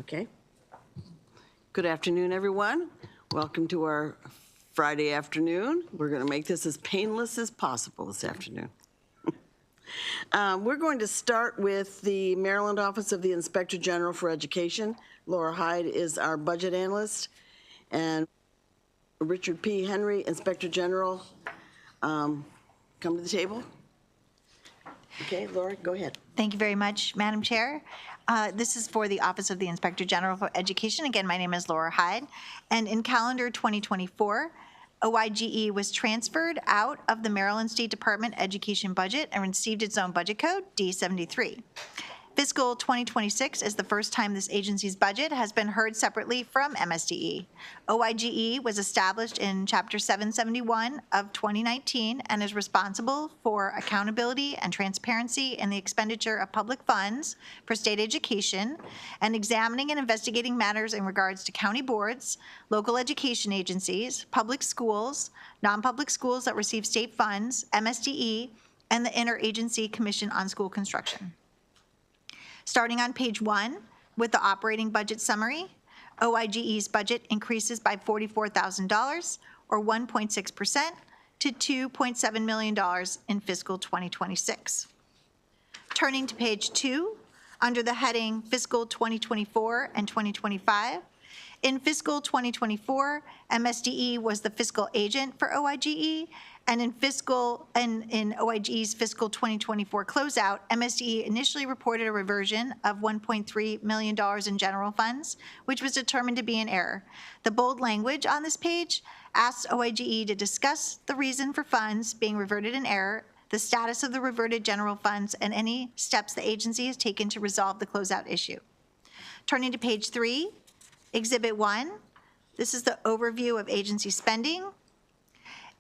Okay. Good afternoon, everyone. Welcome to our Friday afternoon. We're going to make this as painless as possible this afternoon. We're going to start with the Maryland Office of the Inspector General for Education. Laura Hyde is our budget analyst, and Richard P. Henry, Inspector General, come to the table. Okay, Laura, go ahead. Thank you very much, Madam Chair. This is for the Office of the Inspector General for Education. Again, my name is Laura Hyde, and in calendar 2024, OIGE was transferred out of the Maryland State Department Education budget and received its own budget code, D73. Fiscal 2026 is the first time this agency's budget has been heard separately from MSDE. OIGE was established in Chapter 771 of 2019 and is responsible for accountability and transparency in the expenditure of public funds for state education and examining and investigating matters in regards to county boards, local education agencies, public schools, non-public schools that receive state funds, MSDE, and the Interagency Commission on School Construction. Starting on page 1 with the operating budget summary, OIGE's budget increases by $44,000 or 1.6% to $2.7 million in fiscal 2026. Turning to page 2, under the heading Fiscal 2024 and 2025, in fiscal 2024, MSDE was the fiscal agent for OIGE, and in OIGE's fiscal 2024 closeout, MSDE initially reported a reversion of $1.3 million in general funds, which was determined to be an error. The bold language on this page asks OIGE to discuss the reason for funds being reverted in error, the status of the reverted general funds, and any steps the agency has taken to resolve the closeout issue. Turning to page 3, Exhibit 1, this is the overview of agency spending.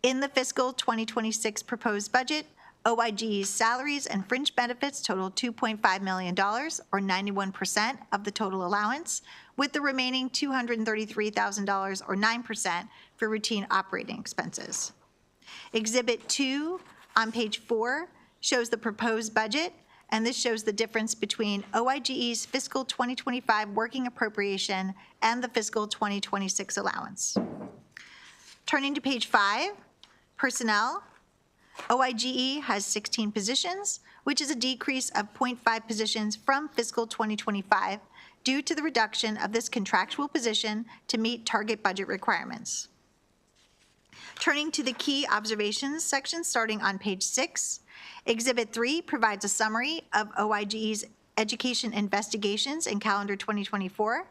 In the fiscal 2026 proposed budget, OIGE's salaries and fringe benefits total $2.5 million, or 91% of the total allowance, with the remaining $233,000, or 9%, for routine operating expenses. Exhibit 2 on page 4 shows the proposed budget, and this shows the difference between OIGE's fiscal 2025 working appropriation and the fiscal 2026 allowance. Turning to page 5, personnel, OIGE has 16 positions, which is a decrease of 0.5 positions from fiscal 2025 due to the reduction of this contractual position to meet target budget requirements. Turning to the key observations section starting on page 6, Exhibit 3 provides a summary of OIGE's education investigations in calendar 2024.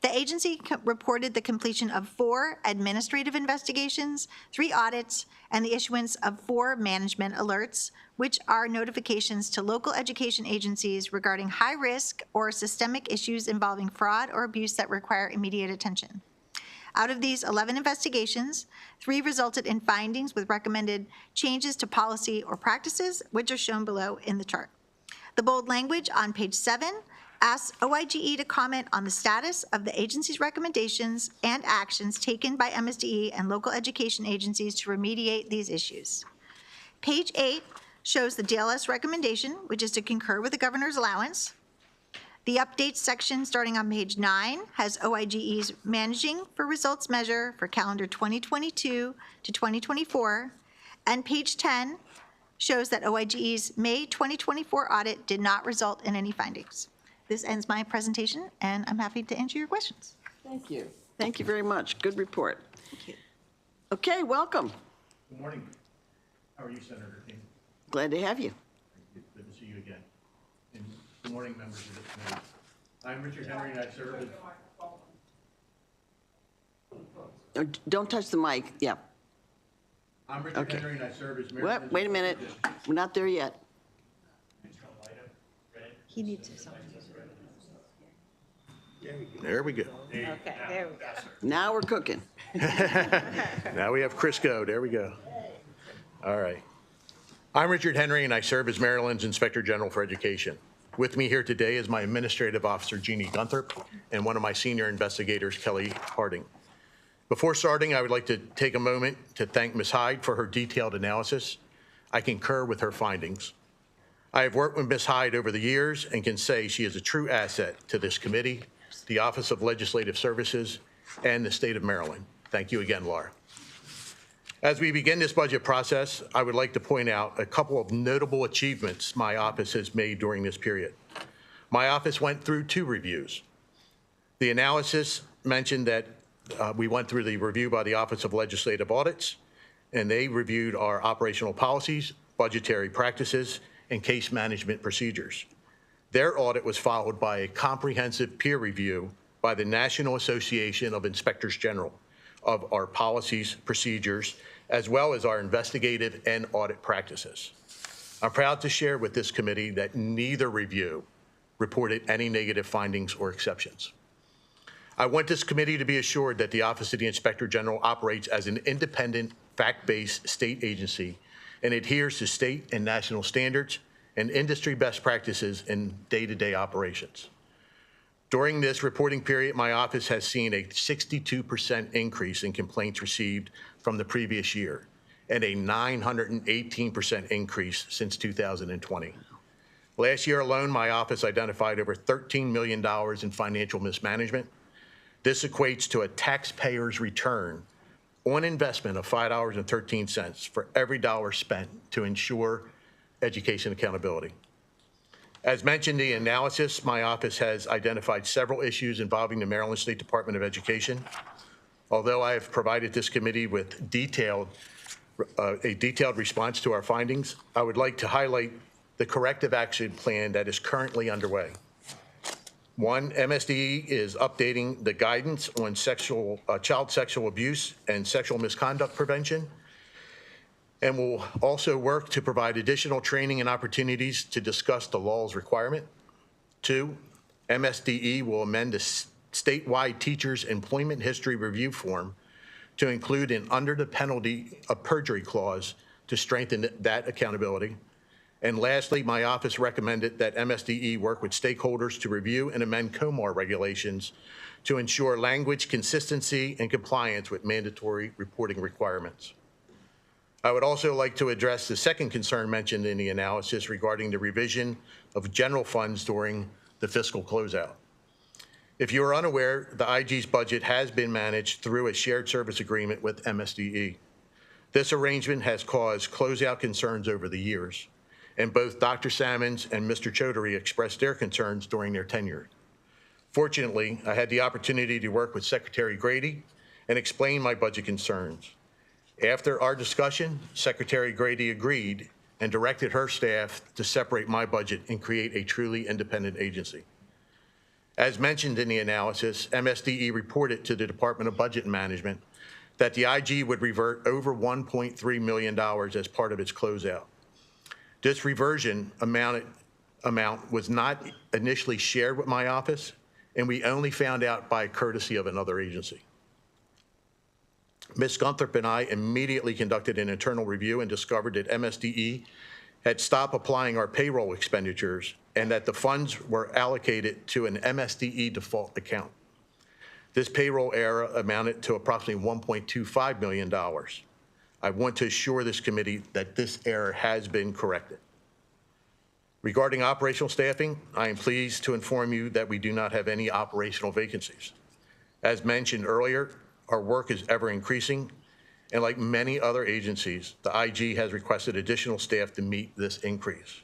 The agency reported the completion of 4 administrative investigations, 3 audits, and the issuance of 4 management alerts, which are notifications to local education agencies regarding high-risk or systemic issues involving fraud or abuse that require immediate attention. Out of these 11 investigations, 3 resulted in findings with recommended changes to policy or practices, which are shown below in the chart. The bold language on page 7 asks OIGE to comment on the status of the agency's recommendations and actions taken by MSDE and local education agencies to remediate these issues. Page 8 shows the DLS recommendation, which is to concur with the governor's allowance. The updates section starting on page 9 has OIGE's managing for results measure for calendar 2022 to 2024, and page 10 shows that OIGE's May 2024 audit did not result in any findings. This ends my presentation, and I'm happy to answer your questions. Thank you. Thank you very much. Good report. Thank you. Okay, welcome. Good morning. How are you, Senator King? Glad to have you. Good to see you again. And good morning, members of the committee. I'm Richard Henry, and I serve as... Don't touch the mic. Yeah. I'm Richard Okay. Henry, and I serve as Well, Maryland's... wait a minute. We're not there yet. He needs his own. There we go. Okay, there we go. Now we're cooking. Now we have Crisco. There we go. All right. I'm Richard Henry, and I serve as Maryland's Inspector General for Education. With me here today is my Administrative Officer, Jeannie Gunther, and one of my senior investigators, Kelly Harding. Before starting, I would like to take a moment to thank Ms. Hyde for her detailed analysis. I concur with her findings. I have worked with Ms. Hyde over the years and can say she is a true asset to this committee the Office of Legislative Services, and the state of Maryland. Thank you again, Laura. As we begin this budget process, I would like to point out a couple of notable achievements my office has made during this period. My office went through 2 reviews. The analysis mentioned that we went through the review by the Office of Legislative Audits, and they reviewed our operational policies, budgetary practices, and case management procedures. Their audit was followed by a comprehensive peer review by the National Association of Inspectors General of our policies, procedures, as well as our investigative and audit practices. I'm proud to share with this committee that neither review reported any negative findings or exceptions. I want this committee to be assured that the Office of the Inspector General operates as an independent, fact-based state agency and adheres to state and national standards and industry best practices in day-to-day operations. During this reporting period, my office has seen a 62% increase in complaints received from the previous year and a 918% increase since 2020. Last year alone, my office identified over $13 million in financial mismanagement. This equates to a taxpayer's return on investment of $5.13 for every dollar spent to ensure education accountability. As mentioned in the analysis, my office has identified several issues involving the Maryland State Department of Education. Although I have provided this committee with a detailed response to our findings, I would like to highlight the corrective action plan that is currently underway. 1, MSDE is updating the guidance on child sexual abuse and sexual misconduct prevention, and will also work to provide additional training and opportunities to discuss the law's requirement. 2, MSDE will amend the statewide teachers' employment history review form to include an under the penalty of perjury clause to strengthen that accountability. And lastly, my office recommended that MSDE work with stakeholders to review and amend COMAR regulations to ensure language consistency and compliance with mandatory reporting requirements. I would also like to address the second concern mentioned in the analysis regarding the revision of general funds during the fiscal closeout. If you are unaware, the IG's budget has been managed through a shared service agreement with MSDE. This arrangement has caused closeout concerns over the years, and both Dr. Salmons and Mr. Chaudhary expressed their concerns during their tenure. Fortunately, I had the opportunity to work with Secretary Grady and explain my budget concerns. After our discussion, Secretary Grady agreed and directed her staff to separate my budget and create a truly independent agency. As mentioned in the analysis, MSDE reported to the Department of Budget and Management that the IG would revert over $1.3 million as part of its closeout. This reversion amount was not initially shared with my office, and we only found out by courtesy of another agency. Ms. Gunther and I immediately conducted an internal review and discovered that MSDE had stopped applying our payroll expenditures and that the funds were allocated to an MSDE default account. This payroll error amounted to approximately $1.25 million. I want to assure this committee that this error has been corrected. Regarding operational staffing, I am pleased to inform you that we do not have any operational vacancies. As mentioned earlier, our work is ever increasing, and like many other agencies, the IG has requested additional staff to meet this increase.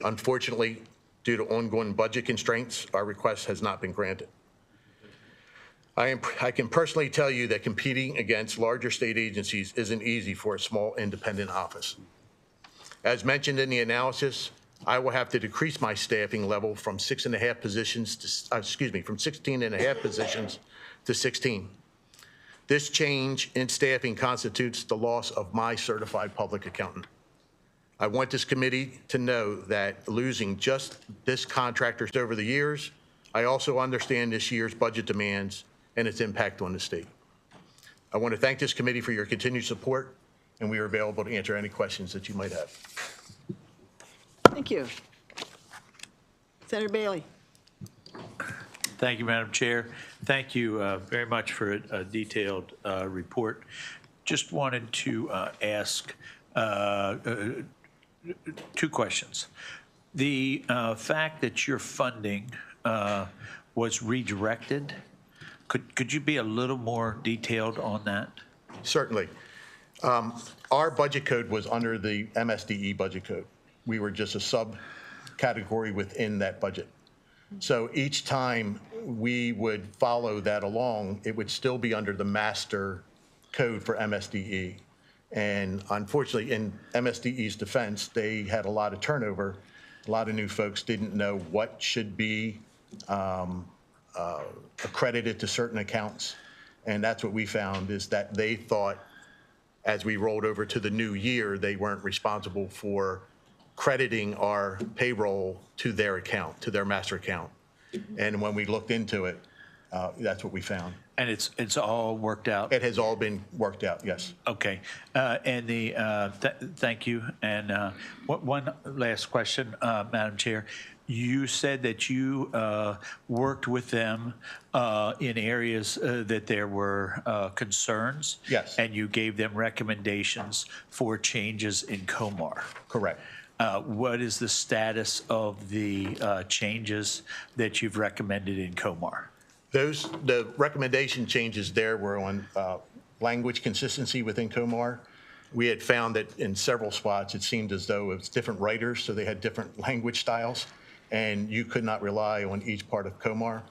Unfortunately, due to ongoing budget constraints, our request has not been granted. I can personally tell you that competing against larger state agencies isn't easy for a small independent office. As mentioned in the analysis, I will have to decrease my staffing level from 6.5 positions to, from 16.5 positions to 16. This change in staffing constitutes the loss of my certified public accountant. I want this committee to know that losing just this contractor over the years, I also understand this year's budget demands and its impact on the state. I want to thank this committee for your continued support, and we are available to answer any questions that you might have. Thank you. Senator Bailey. Thank you, Madam Chair. Thank you very much for a detailed report. Just wanted to ask 2 questions. The fact that you're funding was redirected. Could you be a little more detailed on that? Certainly. Our budget code was under the MSDE budget code. We were just a subcategory within that budget. So each time we would follow that along, it would still be under the master code for MSDE. And unfortunately, in MSDE's defense, they had a lot of turnover. A lot of new folks didn't know what should be accredited to certain accounts. And that's what we found, is that they thought, as we rolled over to the new year, they weren't responsible for crediting our payroll to their account, to their master account. And when we looked into it, that's what we found. And it's all worked out? It has all been worked out, yes. Okay. And thank you. And one last question, Madam Chair. You said that you worked with them in areas that there were concerns. Yes. And you gave them recommendations for changes in COMAR. Correct. What is the status of the changes that you've recommended in COMAR? The recommendation changes there were on language consistency within COMAR. We had found that in several spots, it seemed as though it was different writers, so they had different language styles, and you could not rely on each part of COMAR.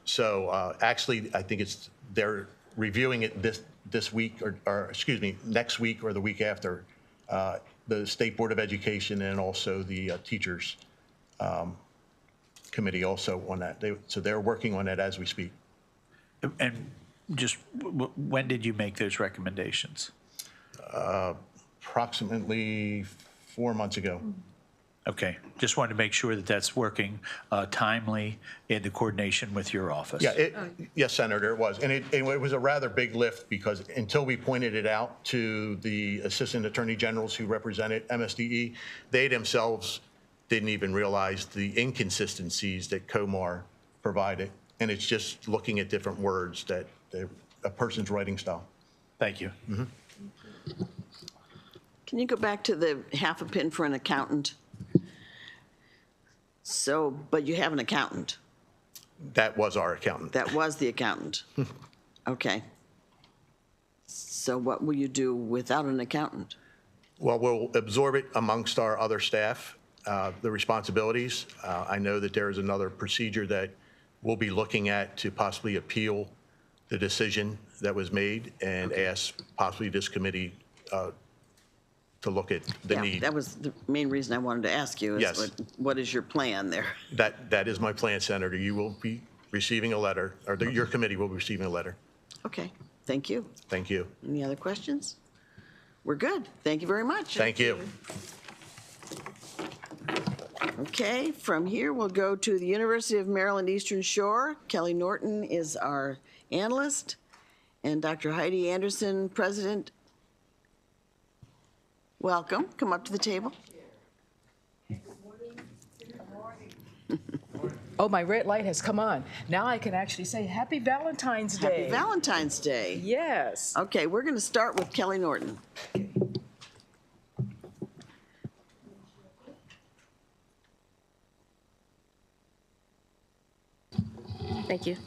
So actually, I think they're reviewing it this week, or excuse me, next week or the week after, the State Board of Education and also the Teachers Committee also on that. So they're working on it as we speak. And just when did you make those recommendations? Approximately 4 months ago. Okay, just wanted to make sure that that's working timely in the coordination with your office. Yeah, yes, Senator, it was. And it was a rather big lift, because until we pointed it out to the Assistant Attorney Generals who represented MSDE, they themselves didn't even realize the inconsistencies that COMAR provided. And it's just looking at different words that a person's writing style. Thank you. Mm-hmm. Can you go back to the half a pin for an accountant? So, but you have an accountant. That was our accountant. That was the accountant. Okay. So what will you do without an accountant? Well, we'll absorb it amongst our other staff, the responsibilities. I know that there is another procedure that we'll be looking at to possibly appeal the decision that was made and ask possibly this committee to look at the Yeah, need. that was the main reason I wanted to ask you. Is Yes. what is your plan there? That is my plan, Senator. You will be receiving a letter, or your committee will be receiving a letter. Okay, thank you. Thank you. Any other questions? We're good. Thank you very much. Thank you. Okay, from here, we'll go to the University of Maryland Eastern Shore. Kelly Norton is our analyst, and Dr. Heidi Anderson, president. Welcome. Come up to the table. Oh, my red light has come on. Now I can actually say Happy Valentine's Day. Happy Valentine's Day. Yes. Okay, we're going to start with Kelly Norton. Thank you.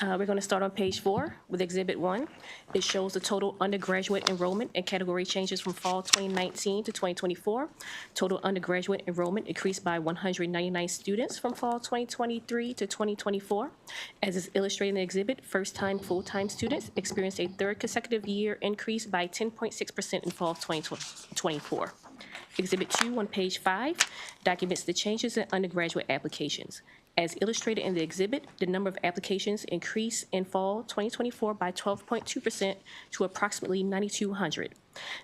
We're going to start on page 4 with Exhibit 1. It shows the total undergraduate enrollment and category changes from fall 2019 to 2024. Total undergraduate enrollment increased by 199 students from fall 2023 to 2024. As is illustrated in the exhibit, first-time, full-time students experienced a third consecutive year increase by 10.6% in fall of 2024. Exhibit 2 on page 5 documents the changes in undergraduate applications. As illustrated in the exhibit, the number of applications increased in fall 2024 by 12.2% to approximately 9,200.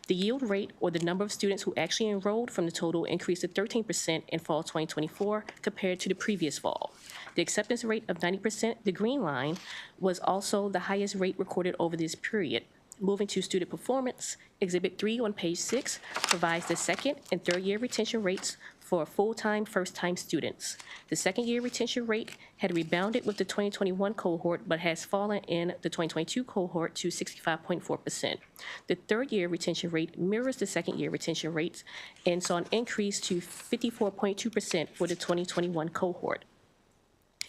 The yield rate, or the number of students who actually enrolled from the total, increased to 13% in fall 2024 compared to the previous fall. The acceptance rate of 90%, the green line, was also the highest rate recorded over this period. Moving to student performance, Exhibit 3 on page 6 provides the second and third year retention rates for full-time, first-time students. The second year retention rate had rebounded with the 2021 cohort, but has fallen in the 2022 cohort to 65.4%. The third year retention rate mirrors the second year retention rates and saw an increase to 54.2% for the 2021 cohort.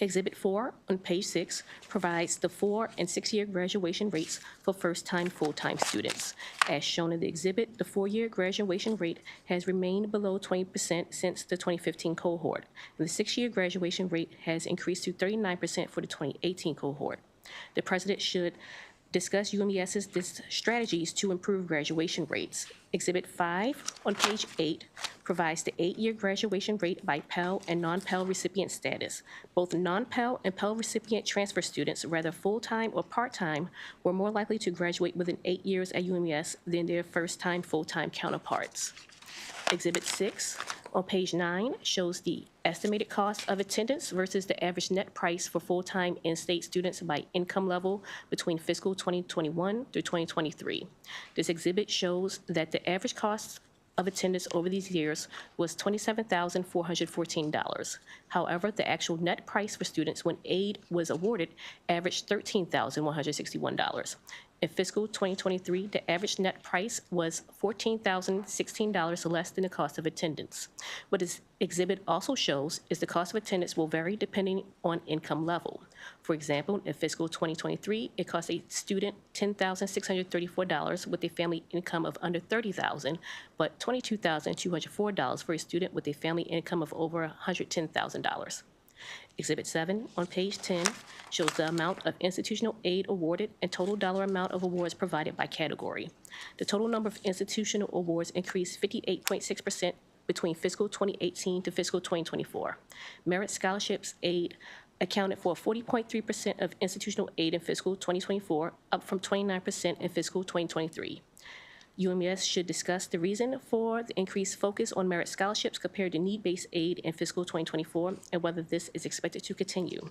Exhibit 4 on page 6 provides the 4- and 6-year graduation rates for first-time full-time students. As shown in the exhibit, the 4-year graduation rate has remained below 20% since the 2015 cohort, and the 6-year graduation rate has increased to 39% for the 2018 cohort. The president should discuss UMES's strategies to improve graduation rates. Exhibit 5 on page 8 provides the 8-year graduation rate by Pell and non-Pell recipient status. Both non-Pell and Pell recipient transfer students, whether full-time or part-time, were more likely to graduate within 8 years at UMES than their first-time full-time counterparts. Exhibit 6 on page 9 shows the estimated cost of attendance versus the average net price for full-time in-state students by income level between fiscal 2021 through 2023. This exhibit shows that the average cost of attendance over these years was $27,414. However, the actual net price for students when aid was awarded averaged $13,161. In fiscal 2023, the average net price was $14,016 less than the cost of attendance. What this exhibit also shows is the cost of attendance will vary depending on income level. For example, in fiscal 2023, it cost a student $10,634 with a family income of under $30,000, but $22,204 for a student with a family income of over $110,000. Exhibit 7 on page 10 shows the amount of institutional aid awarded and total dollar amount of awards provided by category. The total number of institutional awards increased 58.6% between fiscal 2018 to fiscal 2024. Merit scholarships aid accounted for 40.3% of institutional aid in fiscal 2024, up from 29% in fiscal 2023. UMES should discuss the reason for the increased focus on merit scholarships compared to need-based aid in fiscal 2024 and whether this is expected to continue.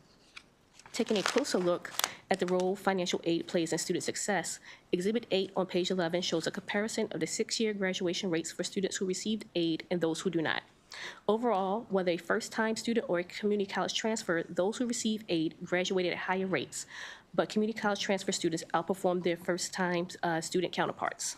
Taking a closer look at the role financial aid plays in student success, Exhibit 8 on page 11 shows a comparison of the 6-year graduation rates for students who received aid and those who do not. Overall, whether a first-time student or a community college transfer, those who receive aid graduated at higher rates, but community college transfer students outperformed their first-time student counterparts.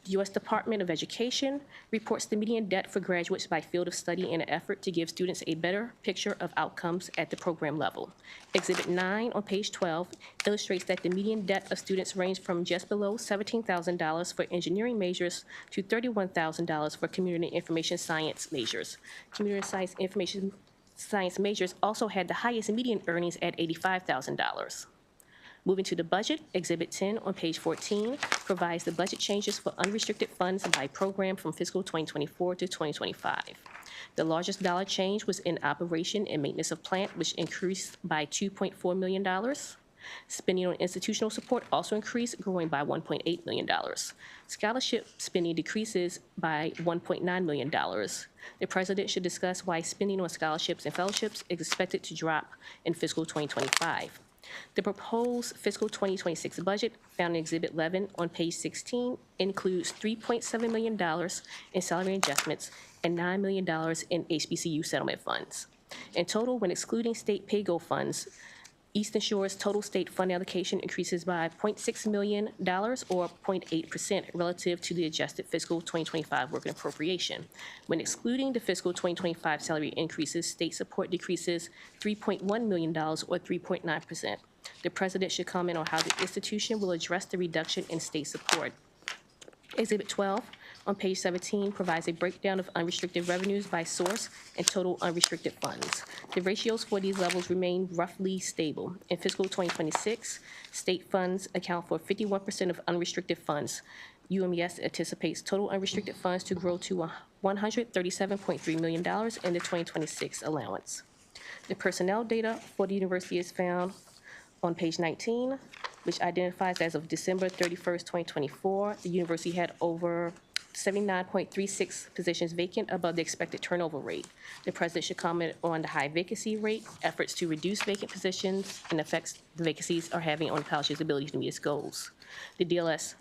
The U.S. Department of Education reports the median debt for graduates by field of study in an effort to give students a better picture of outcomes at the program level. Exhibit 9 on page 12 illustrates that the median debt of students ranged from just below $17,000 for engineering majors to $31,000 for community information science majors. Community science information science majors also had the highest median earnings at $85,000. Moving to the budget, Exhibit 10 on page 14 provides the budget changes for unrestricted funds by program from fiscal 2024 to 2025. The largest dollar change was in operation and maintenance of plant, which increased by $2.4 million. Spending on institutional support also increased, growing by $1.8 million. Scholarship spending decreases by $1.9 million. The president should discuss why spending on scholarships and fellowships is expected to drop in fiscal 2025. The proposed fiscal 2026 budget, found in Exhibit 11 on page 16, includes $3.7 million in salary adjustments and $9 million in HBCU settlement funds. In total, when excluding state pay-go funds, Eastern Shore's total state fund allocation increases by $0.6 million or 0.8% relative to the adjusted fiscal 2025 working appropriation. When excluding the fiscal 2025 salary increases, state support decreases $3.1 million or 3.9%. The president should comment on how the institution will address the reduction in state support. Exhibit 12 on page 17 provides a breakdown of unrestricted revenues by source and total unrestricted funds. The ratios for these levels remain roughly stable. In fiscal 2026, state funds account for 51% of unrestricted funds. UMES anticipates total unrestricted funds to grow to $137.3 million in the 2026 allowance. The personnel data for the university is found on page 19, which identifies as of December 31st, 2024, the university had over 79.36 positions vacant above the expected turnover rate. The president should comment on the high vacancy rate, efforts to reduce vacant positions, and effects the vacancies are having on the college's ability to meet its goals. The DLS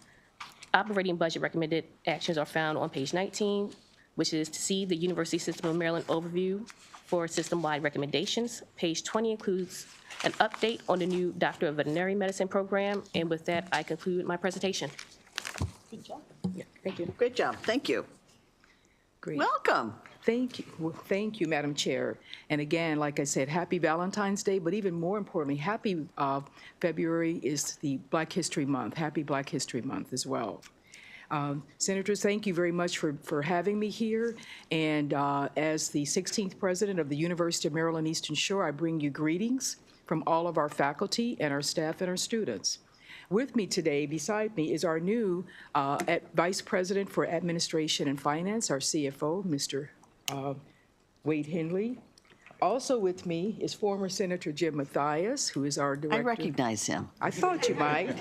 operating budget recommended actions are found on page 19, which is to see the University System of Maryland overview for system-wide recommendations. Page 20 includes an update on the new Doctor of Veterinary Medicine program. And with that, I conclude my presentation. Good job. Yeah, thank you. Great job, thank you. Great. Welcome. Thank you, Madam Chair. And again, like I said, happy Valentine's Day, but even more importantly, happy February is the Black History Month. Happy Black History Month as well. Senators, thank you very much for having me here. And as the 16th president of the University of Maryland Eastern Shore, I bring you greetings from all of our faculty and our staff and our students. With me today, beside me, is our new Vice President for Administration and Finance, our CFO, Mr. Wade Henley. Also with me is former Senator Jim Mathias, who is our director. I recognize him. I thought you might.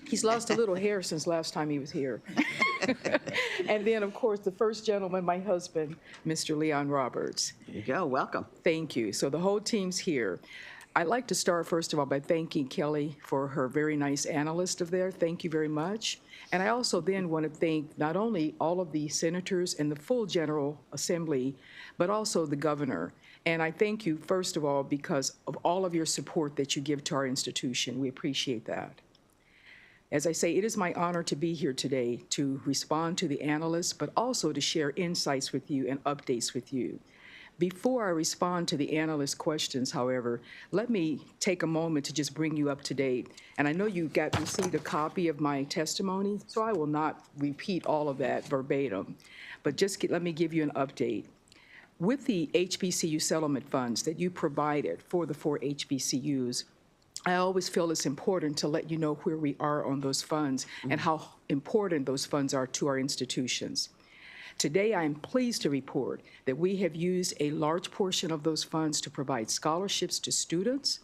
He's lost a little hair since last time he was here. And then, of course, the first gentleman, my husband, Mr. Leon Roberts. There you go. Welcome. Thank you. So the whole team's here. I'd like to start, first of all, by thanking Kelly for her very nice analyst of there. Thank you very much. And I also then want to thank not only all of the senators and the full General Assembly, but also the governor. And I thank you, first of all, because of all of your support that you give to our institution. We appreciate that. As I say, it is my honor to be here today to respond to the analysts, but also to share insights with you and updates with you. Before I respond to the analyst questions, however, let me take a moment to just bring you up to date. And I know you received a copy of my testimony, so I will not repeat all of that verbatim, but just let me give you an update. With the HBCU settlement funds that you provided for the 4 HBCUs, I always feel it's important to let you know where we are on those funds and how important those funds are to our institutions. Today, I am pleased to report that we have used a large portion of those funds to provide scholarships to students.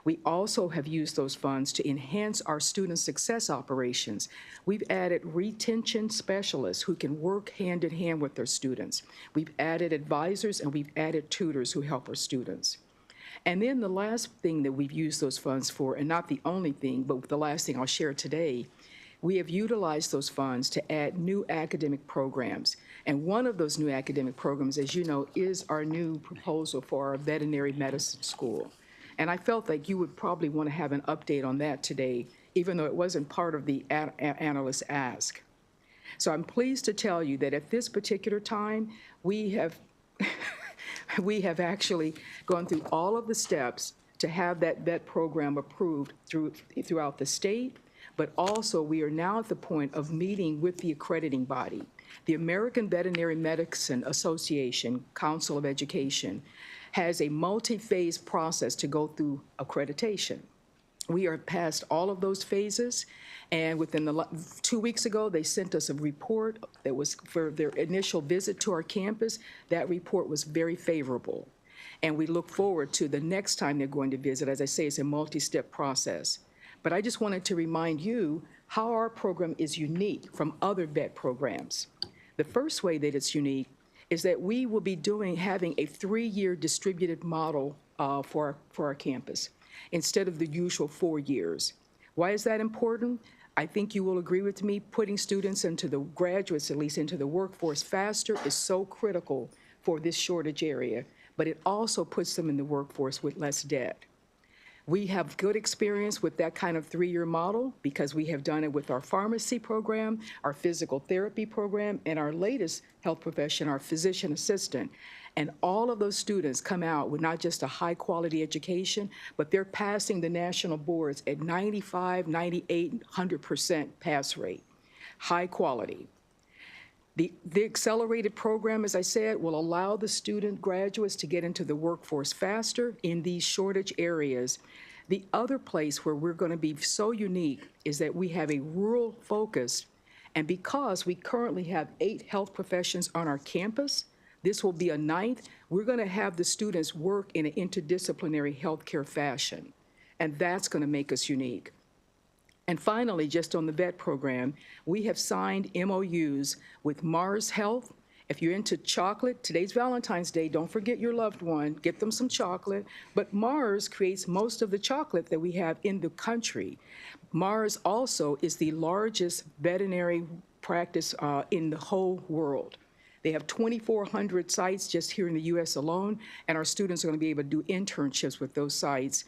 We also have used those funds to enhance our student success operations. We've added retention specialists who can work hand in hand with their students. We've added advisors and we've added tutors who help our students. And then the last thing that we've used those funds for, and not the only thing, but the last thing I'll share today, we have utilized those funds to add new academic programs. And one of those new academic programs, as you know, is our new proposal for our veterinary medicine school. And I felt like you would probably want to have an update on that today, even though it wasn't part of the analyst ask. So I'm pleased to tell you that at this particular time, we have actually gone through all of the steps to have that vet program approved throughout the state, but also we are now at the point of meeting with the accrediting body. The American Veterinary Medicine Association Council of Education has a multi-phase process to go through accreditation. We are past all of those phases, and within 2 weeks ago, they sent us a report that was for their initial visit to our campus. That report was very favorable, and we look forward to the next time they're going to visit. As I say, it's a multi-step process. But I just wanted to remind you how our program is unique from other vet programs. The first way that it's unique is that we will be having a 3-year distributed model for our campus instead of the usual 4 years. Why is that important? I think you will agree with me, putting students into the graduates, at least into the workforce faster is so critical for this shortage area, but it also puts them in the workforce with less debt. We have good experience with that kind of 3-year model because we have done it with our pharmacy program, our physical therapy program, and our latest health profession, our physician assistant. And all of those students come out with not just a high quality education, but they're passing the national boards at 95, 98, 100% pass rate, high quality. The accelerated program, as I said, will allow the student graduates to get into the workforce faster in these shortage areas. The other place where we're going to be so unique is that we have a rural focus, and because we currently have 8 health professions on our campus, this will be a 9th, we're going to have the students work in an interdisciplinary healthcare fashion, and that's going to make us unique. And finally, just on the vet program, we have signed MOUs with Mars Health. If you're into chocolate, today's Valentine's Day, don't forget your loved one, get them some chocolate. But Mars creates most of the chocolate that we have in the country. Mars also is the largest veterinary practice in the whole world. They have 2,400 sites just here in the US alone, and our students are going to be able to do internships with those sites.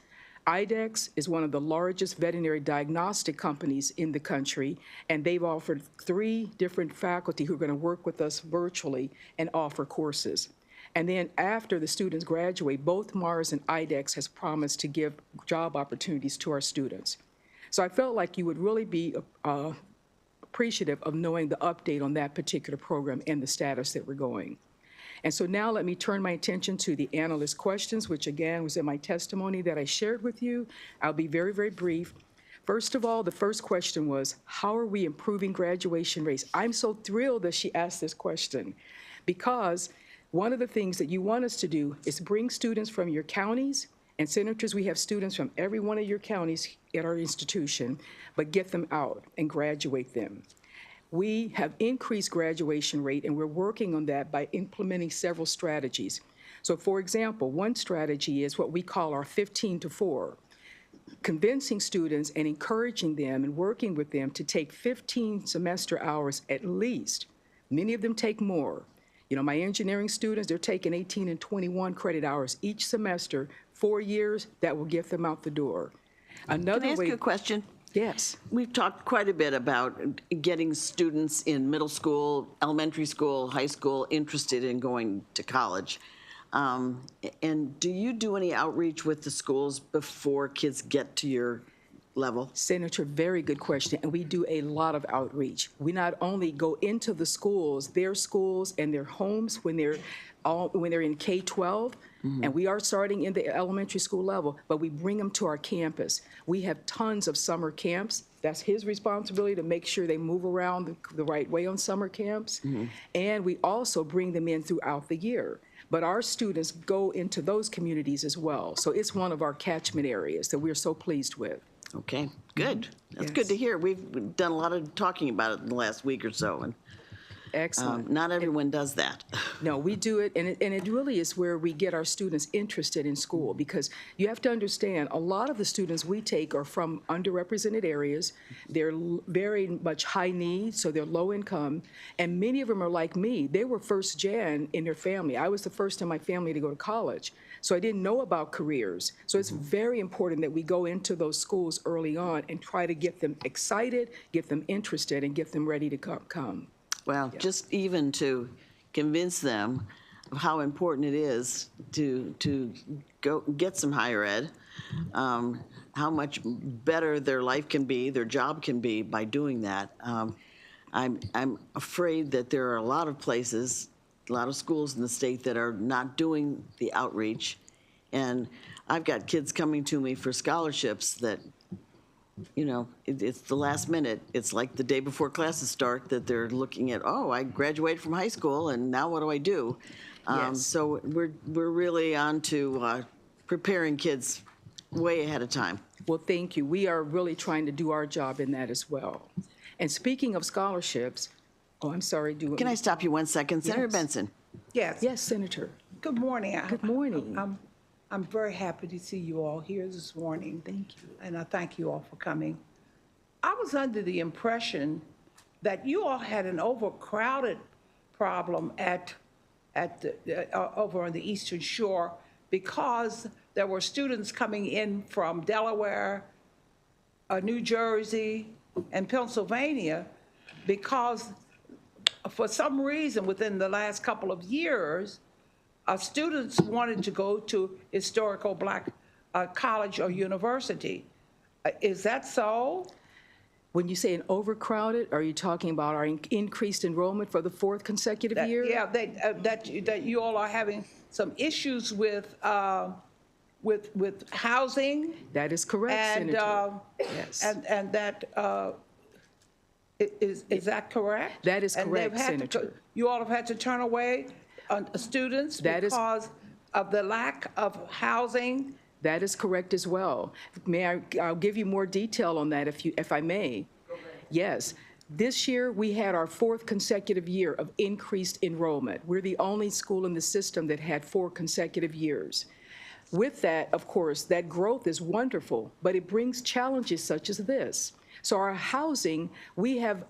IDEX is one of the largest veterinary diagnostic companies in the country, and they've offered 3 different faculty who are going to work with us virtually and offer courses. And then after the students graduate, both Mars and IDEX has promised to give job opportunities to our students. So I felt like you would really be appreciative of knowing the update on that particular program and the status that we're going. And so now let me turn my attention to the analyst questions, which again was in my testimony that I shared with you. I'll be very, very brief. First of all, the first question was, how are we improving graduation rates? I'm so thrilled that she asked this question, because one of the things that you want us to do is bring students from your counties, and senators, we have students from every one of your counties at our institution, but get them out and graduate them. We have increased graduation rate, and we're working on that by implementing several strategies. So for example, one strategy is what we call our 15 to 4, convincing students and encouraging them and working with them to take 15 semester hours at least. Many of them take more. You know, my engineering students, they're taking 18 and 21 credit hours each semester, 4 years, that will get them out the door. Another Can I ask way. you a question? Yes. We've talked quite a bit about getting students in middle school, elementary school, high school interested in going to college. And do you do any outreach with the schools before kids get to your level? Senator, very good question, and we do a lot of outreach. We not only go into the schools, their schools and their homes when they're in K-12, and we are starting in the elementary school level, but we bring them to our campus. We have tons of summer camps. That's his responsibility to make sure they move around the right way on summer camps. And we also bring them in throughout the year. But our students go into those communities as well. So it's one of our catchment areas that we're so pleased with. Okay, good. That's Yes. good to hear. We've done a lot of talking about it in the last week or so, and Excellent. not everyone does that. No, we do it, and it really is where we get our students interested in school, because you have to understand, a lot of the students we take are from underrepresented areas. They're very much high needs, so they're low income, and many of them are like me. They were first gen in their family. I was the first in my family to go to college, so I didn't know about careers. So it's very important that we go into those schools early on and try to get them excited, get them interested, and get them ready to come. Well, just even to convince them of how important it is to go get some higher ed, how much better their life can be, their job can be by doing that. I'm afraid that there are a lot of places, a lot of schools in the state that are not doing the outreach. And I've got kids coming to me for scholarships that, you know, it's the last minute. It's like the day before classes start that they're looking at, oh, I graduated from high school and now what do I do? Yes. So we're really on to preparing kids way ahead of time. Well, thank you. We are really trying to do our job in that as well. And speaking of scholarships, oh, I'm sorry. Can I stop you 1 second? Senator Yes. Benson. Yes. Yes, Senator. Good morning. Good morning. I'm very happy to see you all here this morning. Thank you. And I thank you all for coming. I was under the impression that you all had an overcrowded problem over on the Eastern Shore because there were students coming in from Delaware, New Jersey, and Pennsylvania, because for some reason within the last couple of years, students wanted to go to historical Black college or university. Is that so? When you say an overcrowded, are you talking about our increased enrollment for the 4th consecutive year? Yeah, that you all are having some issues with housing. That is correct, And, Senator. Yes. And that, is that correct? That is And correct, they've had to Senator. You all have had to turn away students That is- because of the lack of housing? That is correct as well. I'll give you more detail on that if I may. Yes. This year, we had our 4th consecutive year of increased enrollment. We're the only school in the system that had 4 consecutive years. With that, of course, that growth is wonderful, but it brings challenges such as this. So our housing, we have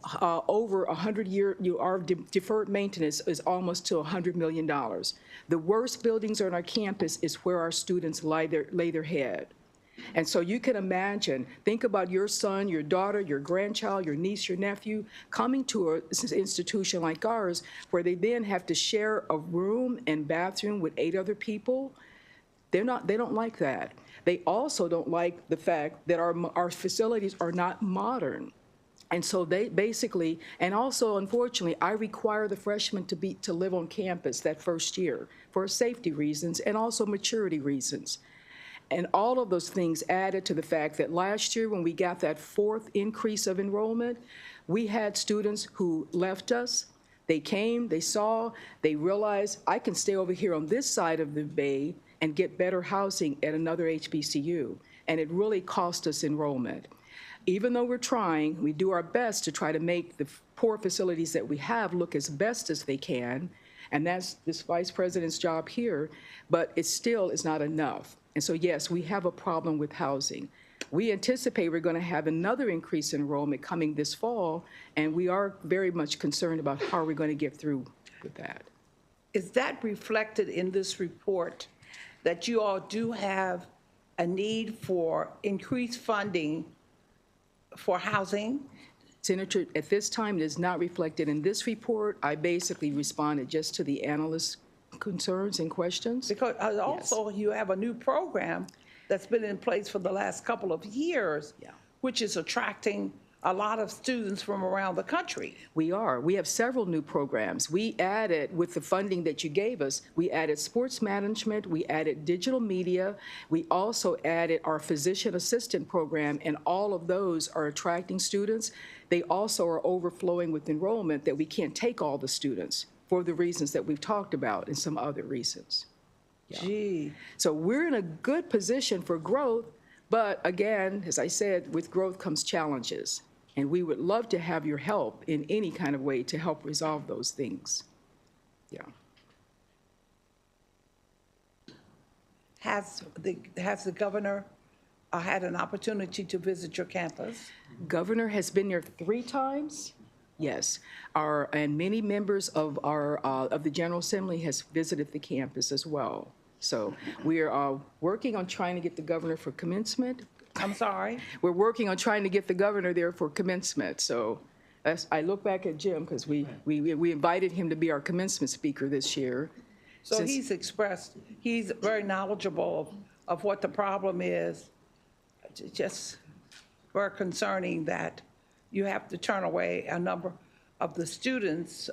over 100-year, our deferred maintenance is almost to $100 million. The worst buildings on our campus is where our students lay their head. And so you can imagine, think about your son, your daughter, your grandchild, your niece, your nephew coming to an institution like ours where they then have to share a room and bathroom with 8 other people. They don't like that. They also don't like the fact that our facilities are not modern. And so they basically, and also unfortunately, I require the freshmen to live on campus that first year for safety reasons and also maturity reasons. And all of those things added to the fact that last year when we got that 4th increase of enrollment, we had students who left us. They came, they saw, they realized I can stay over here on this side of the bay and get better housing at another HBCU. And it really cost us enrollment. Even though we're trying, we do our best to try to make the poor facilities that we have look as best as they can, and that's this vice president's job here, but it still is not enough. And so yes, we have a problem with housing. We anticipate we're going to have another increase in enrollment coming this fall, and we are very much concerned about how we're going to get through with that. Is that reflected in this report, that you all do have a need for increased funding for housing? Senator, at this time, it is not reflected in this report. I basically responded just to the analysts' concerns and questions. Because also you have a new program that's been in place for the last couple of years, which is attracting a lot of students from around the country. We are. We have several new programs. We added, with the funding that you gave us, we added sports management, we added digital media, we also added our physician assistant program, and all of those are attracting students. They also are overflowing with enrollment that we can't take all the students for the reasons that we've talked about and some other reasons. Gee. So we're in a good position for growth, but again, as I said, with growth comes challenges. And we would love to have your help in any kind of way to help resolve those things. Yeah. Has the governor had an opportunity to visit your campus? Governor has been there 3 times. Yes, and many members of the General Assembly has visited the campus as well. So we are working on trying to get the governor for commencement. I'm sorry? We're working on trying to get the governor there for commencement. So I look back at Jim because we invited him to be our commencement speaker this year. So he's very knowledgeable of what the problem is. Just very concerning that you have to turn away a number of the students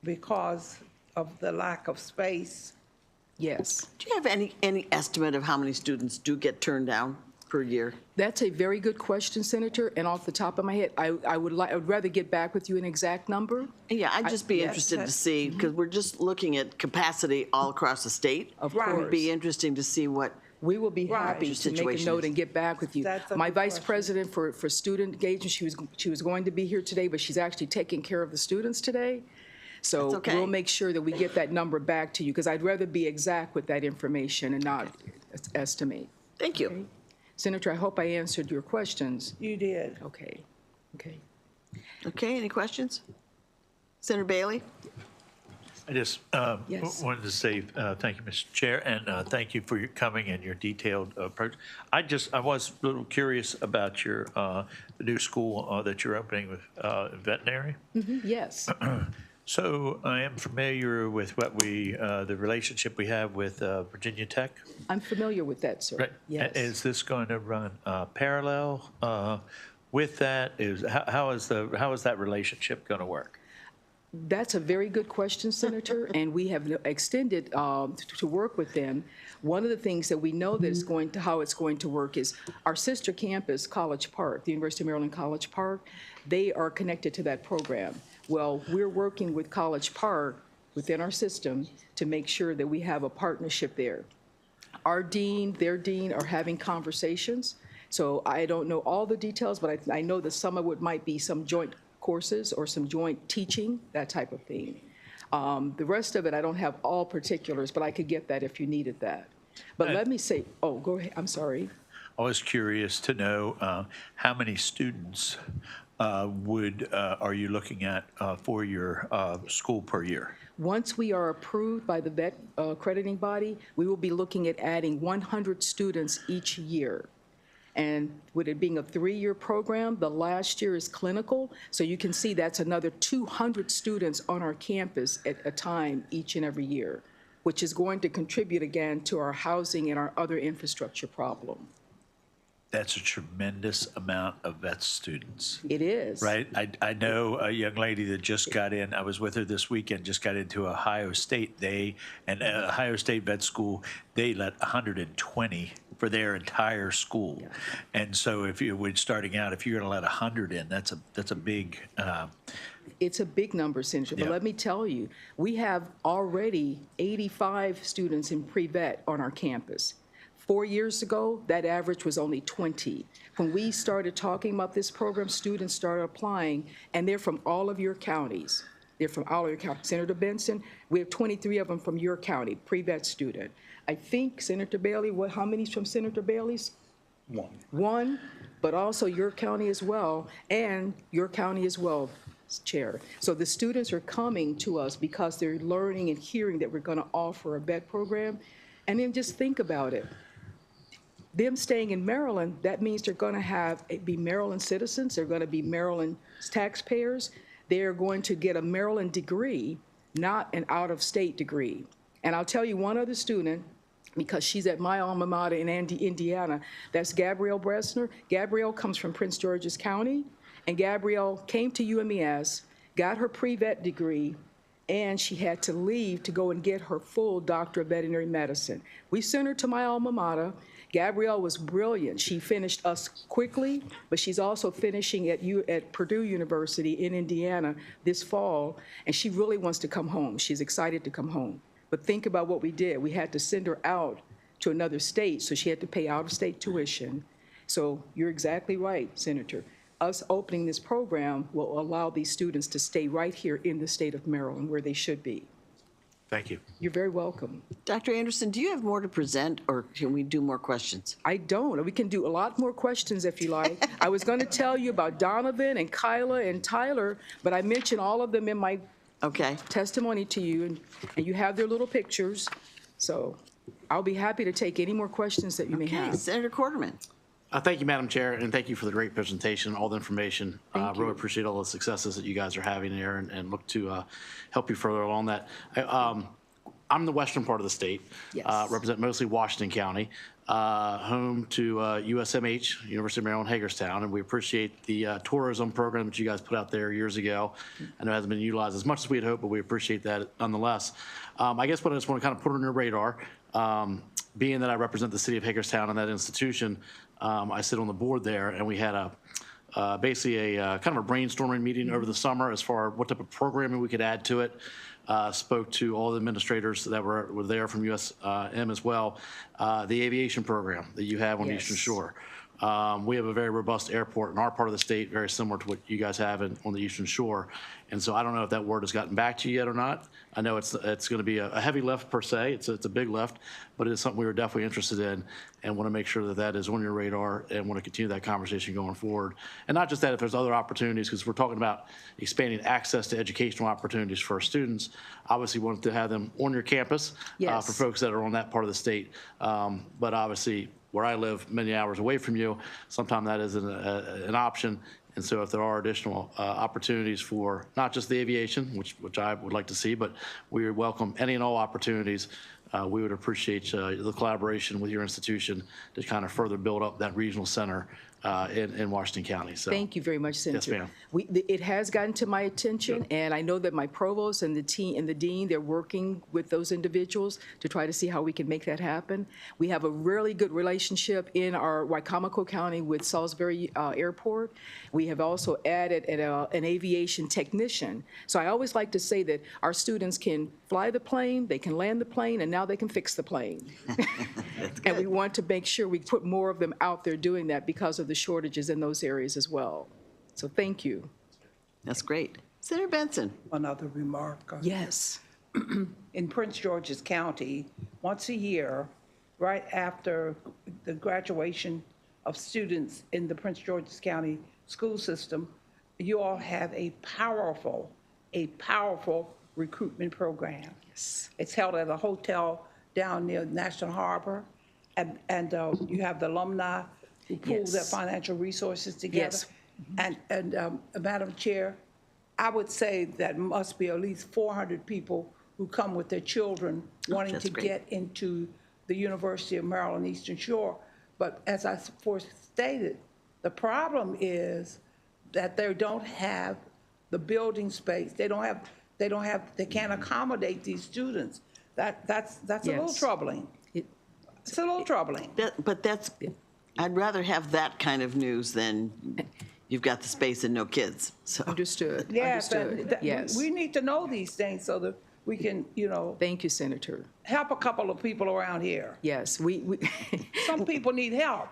because of the lack of space. Yes. Do you have any estimate of how many students do get turned down per year? That's a very good question, Senator, and off the top of my head, I would rather get back with you an exact number. Yeah, I'd just be Yes, interested to that- see, because we're just looking at capacity all across the state. Of It would course. be interesting to see what, We will be happy Right. to make a Situation note is- and get back with you. That's a My good vice question. president for student engagement, she was going to be here today, but she's actually taking care of the students today. So That's okay. we'll make sure that we get that number back to you, because I'd rather be exact with that information and not estimate. thank you. Senator, I hope I answered your questions. You did. Okay, okay. Okay, any questions? Senator Bailey? I just Yes. wanted to say thank you, Mr. Chair, and thank you for your coming and your detailed approach. I was a little curious about your the new school that you're opening with veterinary. Yes, So I am familiar with the relationship we have with Virginia Tech. I'm familiar with that, sir. Right. Yes. Is this going to run parallel with that? How is that relationship going to work? That's a very good question, Senator, and we have extended to work with them. One of the things that we know that is how it's going to work is our sister campus, College Park, the University of Maryland College Park, they are connected to that program. Well, we're working with College Park within our system to make sure that we have a partnership there. Our dean, their dean are having conversations. So I don't know all the details, but I know that some of it might be some joint courses or some joint teaching, that type of thing. The rest of it, I don't have all particulars, but I could get that if you needed that. But let me say, oh, go ahead, I'm sorry. I was curious to know how many students are you looking at for your school per year? Once we are approved by the vet accrediting body, we will be looking at adding 100 students each year. And with it being a 3-year program, the last year is clinical, so you can see that's another 200 students on our campus at a time each and every year, which is going to contribute again to our housing and our other infrastructure problem. That's a tremendous amount of vet students. It is. Right? I know a young lady that just got in, I was with her this weekend, just got into Ohio State. Ohio State Vet School, they let 120 for their entire school. And so if you're starting out, if you're going to let 100 in, that's a big. It's a big number, Senator, but Yeah. let me tell you, we have already 85 students in pre-vet on our campus. 4 years ago, that average was only 20. When we started talking about this program, students started applying, and they're from all of your counties. They're from all of your counties. Senator Benson, we have 23 of them from your county, pre-vet student. I think Senator Bailey, how many's from Senator Bailey's? One, but also your county as well, and your county as well, Chair. So the students are coming to us because they're learning and hearing that we're going to offer a vet program. And then just think about it. Them staying in Maryland, that means they're going to be Maryland citizens. They're going to be Maryland taxpayers. They're going to get a Maryland degree, not an out-of-state degree. And I'll tell you one other student, because she's at my alma mater in Indiana, that's Gabrielle Bressner. Gabrielle comes from Prince George's County, and Gabrielle came to UMES, got her pre-vet degree, and she had to leave to go and get her full Doctor of Veterinary Medicine. We sent her to my alma mater. Gabrielle was brilliant. She finished us quickly, but she's also finishing at Purdue University in Indiana this fall, and she really wants to come home. She's excited to come home. But think about what we did. We had to send her out to another state, so she had to pay out-of-state tuition. So you're exactly right, Senator. Us opening this program will allow these students to stay right here in the state of Maryland where they should be. Thank you. You're very welcome. Dr. Anderson, do you have more to present, or can we do more questions? I don't. We can do a lot more questions if you like. I was going to tell you about Donovan and Kyla and Tyler, but I mentioned all of them in my Okay. testimony to you, and you have their little pictures. So I'll be happy to take any more questions that you may Okay, have. Senator Quarterman. Thank you, Madam Chair, and thank you for the great presentation, all the information. Thank Really you. appreciate all the successes that you guys are having there and look to help you further along that. I'm the western part of the state. Yes. Represent mostly Washington County, home to USMH, University of Maryland, Hagerstown, and we appreciate the tourism program that you guys put out there years ago. I know it hasn't been utilized as much as we had hoped, but we appreciate that nonetheless. I guess what I just want to kind of put on your radar, being that I represent the city of Hagerstown and that institution, I sit on the board there, and we had basically a kind of a brainstorming meeting over the summer as far as what type of programming we could add to it. Spoke to all the administrators that were there from USM as well. The aviation program that you have on the Eastern Yes. Shore. We have a very robust airport in our part of the state, very similar to what you guys have on the Eastern Shore. And so I don't know if that word has gotten back to you yet or not. I know it's going to be a heavy lift per se. It's a big lift, but it is something we were definitely interested in and want to make sure that that is on your radar and want to continue that conversation going forward. And not just that, if there's other opportunities, because we're talking about expanding access to educational opportunities for our students. Obviously, we want to have them on your campus Yes. for folks that are on that part of the state. But obviously, where I live many hours away from you, sometimes that isn't an option. And so if there are additional opportunities for not just the aviation, which I would like to see, but we welcome any and all opportunities. We would appreciate the collaboration with your institution to kind of further build up that regional center in Washington County. So Thank you very much, Senator. ma'am. It has gotten to my attention, and I know that my provost and the team and the dean, they're working with those individuals to try to see how we can make that happen. We have a really good relationship in our Wicomico County with Salisbury Airport. We have also added an aviation technician. So I always like to say that our students can fly the plane, they can land the plane, and now they can fix the plane. And we want to make sure we put more of them out there doing that because of the shortages in those areas as well. So thank you. That's great. Senator Benson. Another remark. Yes. In Prince George's County, once a year, right after the graduation of students in the Prince George's County school system, you all have a powerful recruitment program. Yes. It's held at a hotel down near National Harbor, and you have the alumni who pool their Yes. financial resources together. Yes. And Madam Chair, I would say that must be at least 400 people who come with their children wanting that's to great. get into the University of Maryland Eastern Shore. But as I first stated, the problem is that they don't have the building space. They can't accommodate these students. That's a little Yes. troubling. It's a little troubling. But I'd rather have that kind of news than you've got the space and no kids, so. Understood, Yes, and understood, yes. we need to know these things so that we can, Thank you, Senator. help a couple of people around here. Yes, we Some people need help.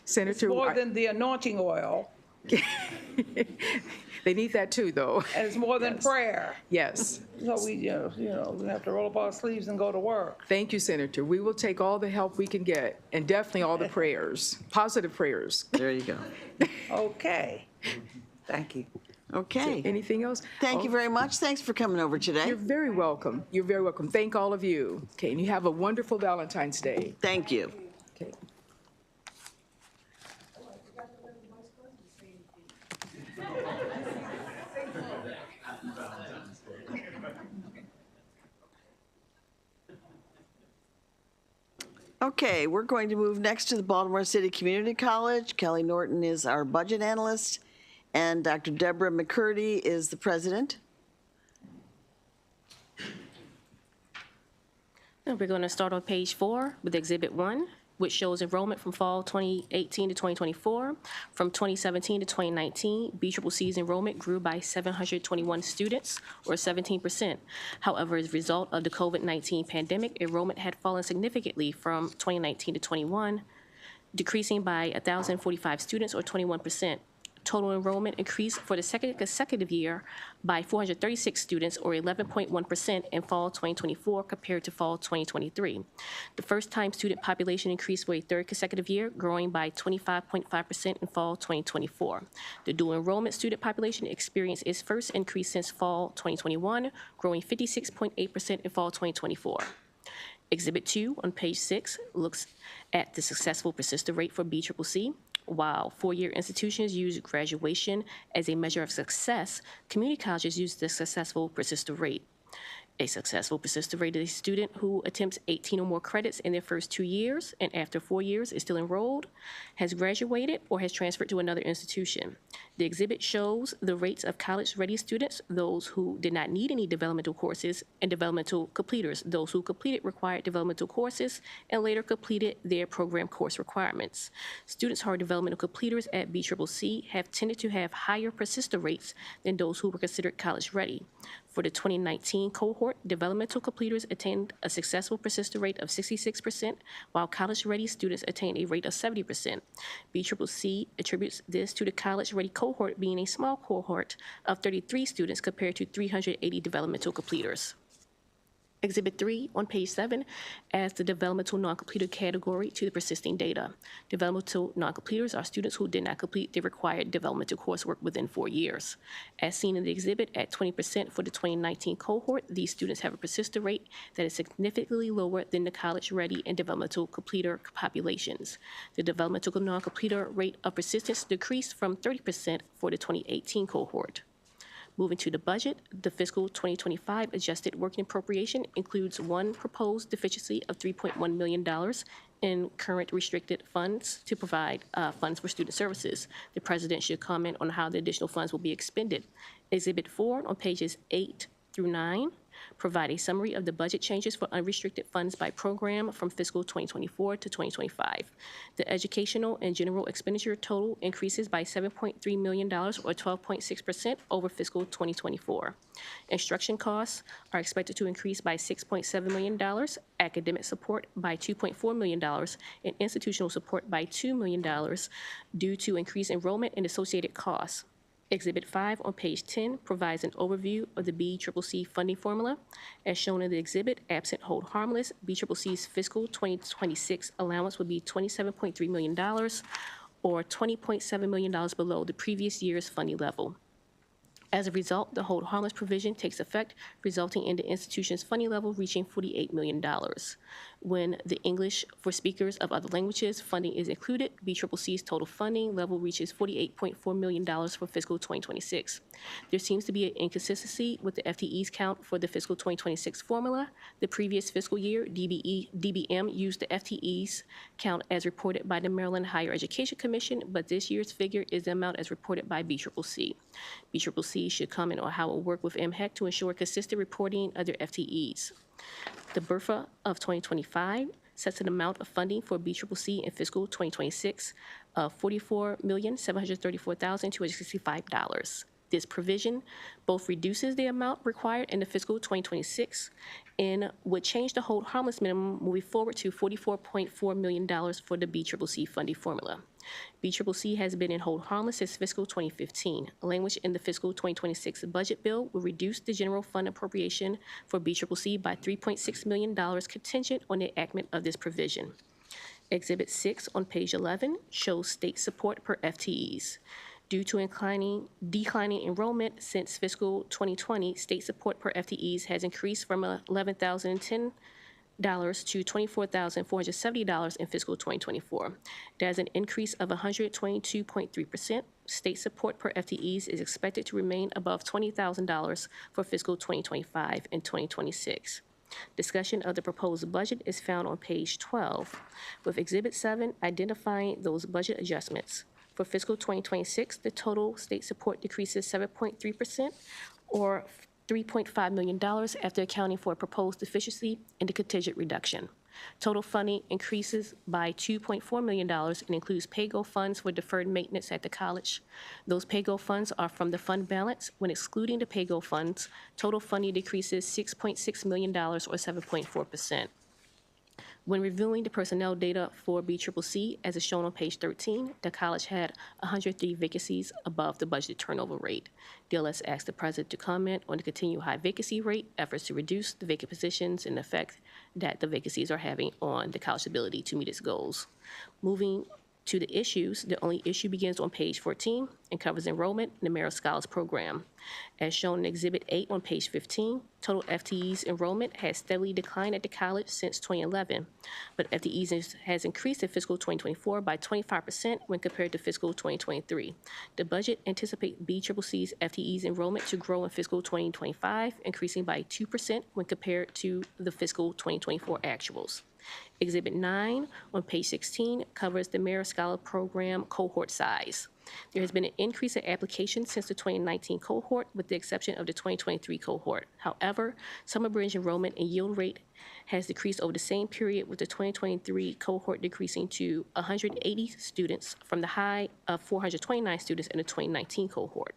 Senator, More than the anointing oil, they need that too, though. and it's more than Yes. prayer. Yes. So we have to roll up our sleeves and go to work. Thank you, Senator. We will take all the help we can get, and definitely all the prayers, positive prayers. There you go. Okay. Thank you. Okay. Anything else? Thank you Oh, very much. Thanks for coming over today. You're very welcome. You're very welcome. Thank all of you. Okay, and you have a wonderful Valentine's Day. Thank you. Okay. Okay, we're going to move next to the Baltimore City Community College. Kelly Norton is our budget analyst, and Dr. Deborah McCurdy is the president. And we're going to start on page 4 with Exhibit 1, which shows enrollment from fall 2018 to 2024. From 2017 to 2019, BCCC's enrollment grew by 721 students, or 17%. However, as a result of the COVID-19 pandemic, enrollment had fallen significantly from 2019 to 21, decreasing by 1,045 students, or 21%. Total enrollment increased for the second consecutive year by 436 students, or 11.1% in fall 2024 compared to fall 2023. The first-time student population increased for a third consecutive year, growing by 25.5% in fall 2024. The dual enrollment student population experienced its first increase since fall 2021, growing 56.8% in fall 2024. Exhibit 2 on page 6 looks at the successful persistent rate for BCCC. While four-year institutions use graduation as a measure of success, community colleges use the successful persistent rate. A successful persistent rate is a student who attempts 18 or more credits in their first 2 years and after 4 years is still enrolled, has graduated, or has transferred to another institution. The exhibit shows the rates of college-ready students, those who did not need any developmental courses, and developmental completers, those who completed required developmental courses and later completed their program course requirements. Students who are developmental completers at BCCC have tended to have higher persistent rates than those who were considered college-ready. For the 2019 cohort, developmental completers attained a successful persistent rate of 66%, while college-ready students attained a rate of 70%. BCCC attributes this to the college-ready cohort being a small cohort of 33 students compared to 380 developmental completers. Exhibit 3 on page 7 adds the developmental non-completer category to the persisting data. Developmental non-completers are students who did not complete the required developmental coursework within 4 years. As seen in the exhibit, at 20% for the 2019 cohort, these students have a persistent rate that is significantly lower than the college-ready and developmental completer populations. The developmental non-completer rate of persistence decreased from 30% for the 2018 cohort. Moving to the budget, the fiscal 2025 adjusted working appropriation includes one proposed deficiency of $3.1 million in current restricted funds to provide funds for student services. The president should comment on how the additional funds will be expended. Exhibit 4 on pages 8 through 9 provide a summary of the budget changes for unrestricted funds by program from fiscal 2024 to 2025. The educational and general expenditure total increases by $7.3 million, or 12.6% over fiscal 2024. Instruction costs are expected to increase by $6.7 million, academic support by $2.4 million, and institutional support by $2 million due to increased enrollment and associated costs. Exhibit 5 on page 10 provides an overview of the BCCC funding formula. As shown in the exhibit, absent hold harmless, BCCC's fiscal 2026 allowance would be $27.3 million, or $20.7 million below the previous year's funding level. As a result, the hold harmless provision takes effect, resulting in the institution's funding level reaching $48 million. When the English for speakers of other languages funding is included, BCCC's total funding level reaches $48.4 million for fiscal 2026. There seems to be an inconsistency with the FTEs count for the fiscal 2026 formula. The previous fiscal year, DBM used the FTEs count as reported by the Maryland Higher Education Commission, but this year's figure is the amount as reported by BCCC. BCCC should comment on how it will work with MHEC to ensure consistent reporting of their FTEs. The BRFA of 2025 sets an amount of funding for BCCC in fiscal 2026 of $44,734,265. This provision both reduces the amount required in the fiscal 2026 and would change the hold harmless minimum moving forward to $44.4 million for the BCCC funding formula. BCCC has been in hold harmless since fiscal 2015. Language in the fiscal 2026 budget bill will reduce the general fund appropriation for BCCC by $3.6 million contingent on the enactment of this provision. Exhibit 6 on page 11 shows state support per FTEs. Due to declining enrollment since fiscal 2020, state support per FTEs has increased from $11,010 to $24,470 in fiscal 2024. There's an increase of 122.3%. State support per FTEs is expected to remain above $20,000 for fiscal 2025 and 2026. Discussion of the proposed budget is found on page 12, with Exhibit 7 identifying those budget adjustments. For fiscal 2026, the total state support decreases 7.3%, or $3.5 million after accounting for a proposed deficiency and the contingent reduction. Total funding increases by $2.4 million and includes pay-go funds for deferred maintenance at the college. Those pay-go funds are from the fund balance. When excluding the pay-go funds, total funding decreases $6.6 million, or 7.4%. When reviewing the personnel data for BCCC, as is shown on page 13, the college had 103 vacancies above the budgeted turnover rate. DLS asked the president to comment on the continued high vacancy rate, efforts to reduce the vacant positions, and the effect that the vacancies are having on the college's ability to meet its goals. Moving to the issues, the only issue begins on page 14 and covers enrollment in the Merit Scholars Program. As shown in Exhibit 8 on page 15, total FTEs enrollment has steadily declined at the college since 2011, but FTEs has increased in fiscal 2024 by 25% when compared to fiscal 2023. The budget anticipates BCCC's FTEs enrollment to grow in fiscal 2025, increasing by 2% when compared to the fiscal 2024 actuals. Exhibit 9 on page 16 covers the Merit Scholar Program cohort size. There has been an increase in applications since the 2019 cohort, with the exception of the 2023 cohort. However, summer bridge enrollment and yield rate has decreased over the same period, with the 2023 cohort decreasing to 180 students from the high of 429 students in the 2019 cohort.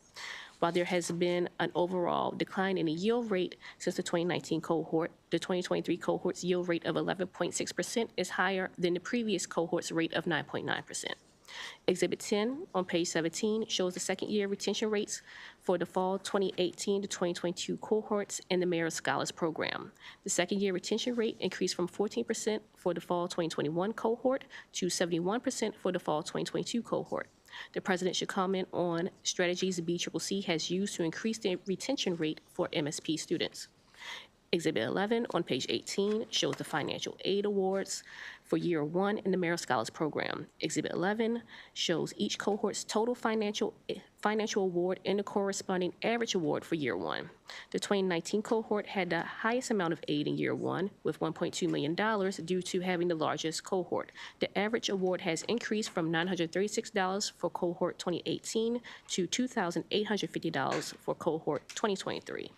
While there has been an overall decline in the yield rate since the 2019 cohort, the 2023 cohort's yield rate of 11.6% is higher than the previous cohort's rate of 9.9%. Exhibit 10 on page 17 shows the second-year retention rates for the fall 2018 to 2022 cohorts in the Merit Scholars Program. The second-year retention rate increased from 14% for the fall 2021 cohort to 71% for the fall 2022 cohort. The president should comment on strategies the BCCC has used to increase the retention rate for MSP students. Exhibit 11 on page 18 shows the financial aid awards for year 1 in the Merit Scholars Program. Exhibit 11 shows each cohort's total financial award and the corresponding average award for year 1. The 2019 cohort had the highest amount of aid in year 1, with $1.2 million due to having the largest cohort. The average award has increased from $936 for cohort 2018 to $2,850 for cohort 2023.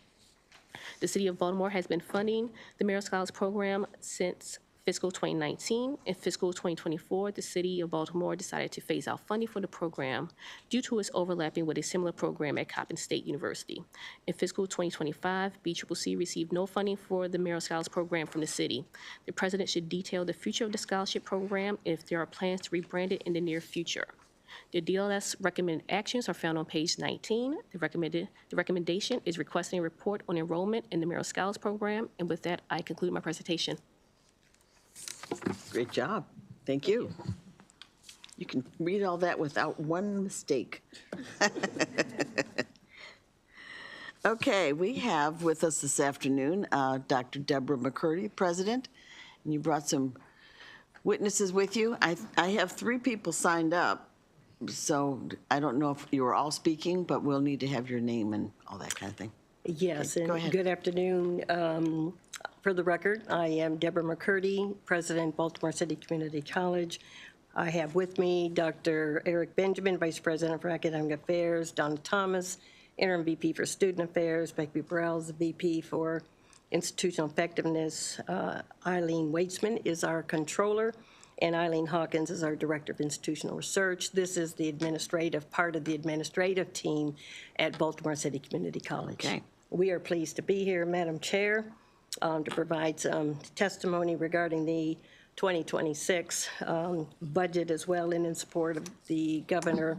The City of Baltimore has been funding the Merit Scholars Program since fiscal 2019. In fiscal 2024, the City of Baltimore decided to phase out funding for the program due to its overlapping with a similar program at Coppin State University. In fiscal 2025, BCCC received no funding for the Merit Scholars Program from the city. The president should detail the future of the scholarship program and if there are plans to rebrand it in the near future. The DLS recommended actions are found on page 19. The recommendation is requesting a report on enrollment in the Merit Scholars Program. And with that, I conclude my presentation. Great job. Thank you. You can read all that without one mistake. Okay, we have with us this afternoon Dr. Deborah McCurdy, President, and you brought some witnesses with you. I have 3 people signed up, so I don't know if you were all speaking, but we'll need to have your name and all that kind of thing. Yes, Okay, go and ahead. good afternoon. For the record, I am Deborah McCurdy, President, Baltimore City Community College. I have with me Dr. Eric Benjamin, Vice President for Academic Affairs, Donna Thomas, Interim VP for Student Affairs, Becky Burrell's the VP for Institutional Effectiveness. Eileen Weitzman is our Controller, and Eileen Hawkins is our Director of Institutional Research. This is the administrative part of the administrative team at Baltimore City Community College. Okay. We are pleased to be here, Madam Chair, to provide some testimony regarding the 2026 budget as well, and in support of the Governor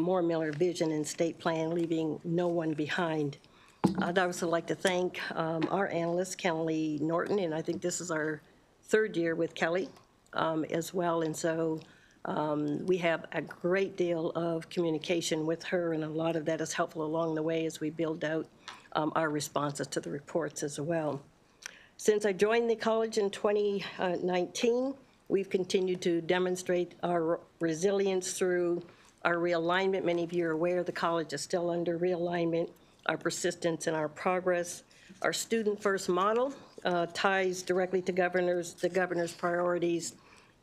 Moore Miller vision and state plan, leaving no one behind. I'd also like to thank our analyst, Kelly Norton, and I think this is our 3rd year with Kelly as well. And so we have a great deal of communication with her, and a lot of that is helpful along the way as we build out our responses to the reports as well. Since I joined the college in 2019, we've continued to demonstrate our resilience through our realignment. Many of you are aware the college is still under realignment, our persistence and our progress. Our student-first model ties directly to the governor's priorities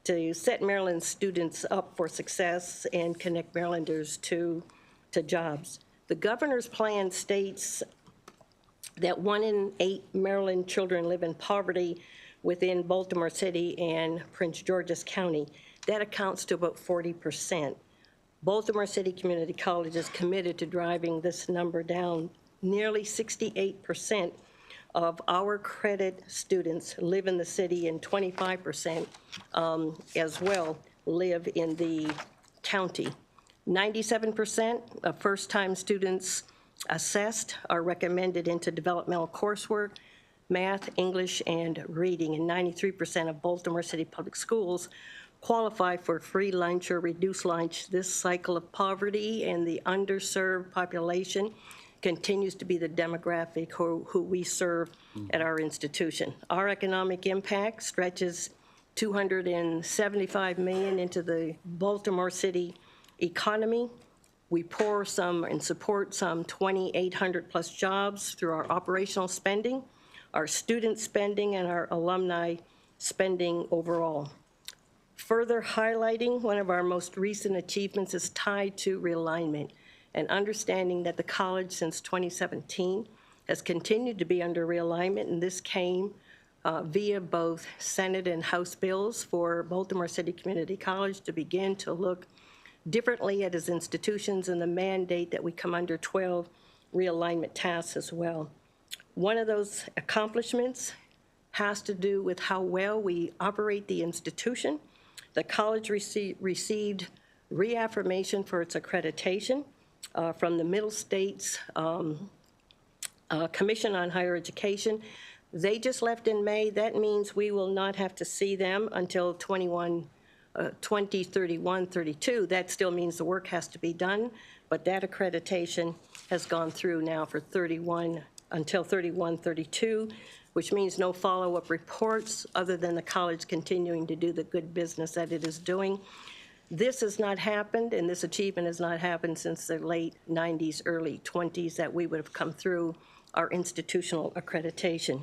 to set Maryland students up for success and connect Marylanders to jobs. The governor's plan states that 1 in 8 Maryland children live in poverty within Baltimore City and Prince George's County. That accounts to about 40%. Baltimore City Community College is committed to driving this number down. Nearly 68% of our credit students live in the city, and 25% as well live in the county. 97% of first-time students assessed are recommended into developmental coursework, math, English, and reading, and 93% of Baltimore City Public Schools qualify for free lunch or reduced lunch. This cycle of poverty and the underserved population continues to be the demographic who we serve at our institution. Our economic impact stretches $275 million into the Baltimore City economy. We pour some and support some 2,800 plus jobs through our operational spending, our student spending, and our alumni spending overall. Further highlighting one of our most recent achievements is tied to realignment and understanding that the college since 2017 has continued to be under realignment, and this came via both Senate and House bills for Baltimore City Community College to begin to look differently at its institutions and the mandate that we come under 12 realignment tasks as well. One of those accomplishments has to do with how well we operate the institution. The college received reaffirmation for its accreditation from the Middle States Commission on Higher Education. They just left in May. That means we will not have to see them until 2031, 32. That still means the work has to be done, but that accreditation has gone through now for 31 until 31, 32, which means no follow-up reports other than the college continuing to do the good business that it is doing. This has not happened, and this achievement has not happened since the late 90s, early 20s, that we would have come through our institutional accreditation.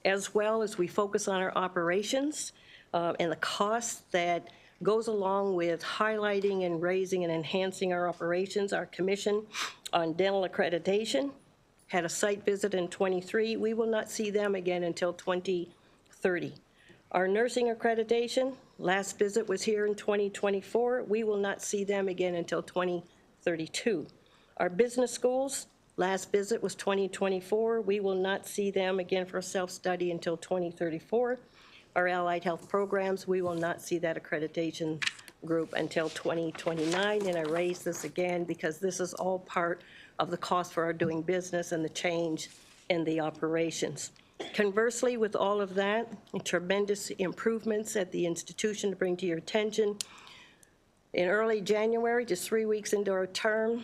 As well as we focus on our operations and the cost that goes along with highlighting and raising and enhancing our operations. Our Commission on Dental Accreditation had a site visit in '23. We will not see them again until 2030. Our nursing accreditation, last visit was here in 2024. We will not see them again until 2032. Our business schools, last visit was 2024. We will not see them again for self-study until 2034. Our allied health programs, we will not see that accreditation group until 2029. And I raise this again because this is all part of the cost for our doing business and the change in the operations. Conversely, with all of that, tremendous improvements at the institution to bring to your attention. In early January, just 3 weeks into our term,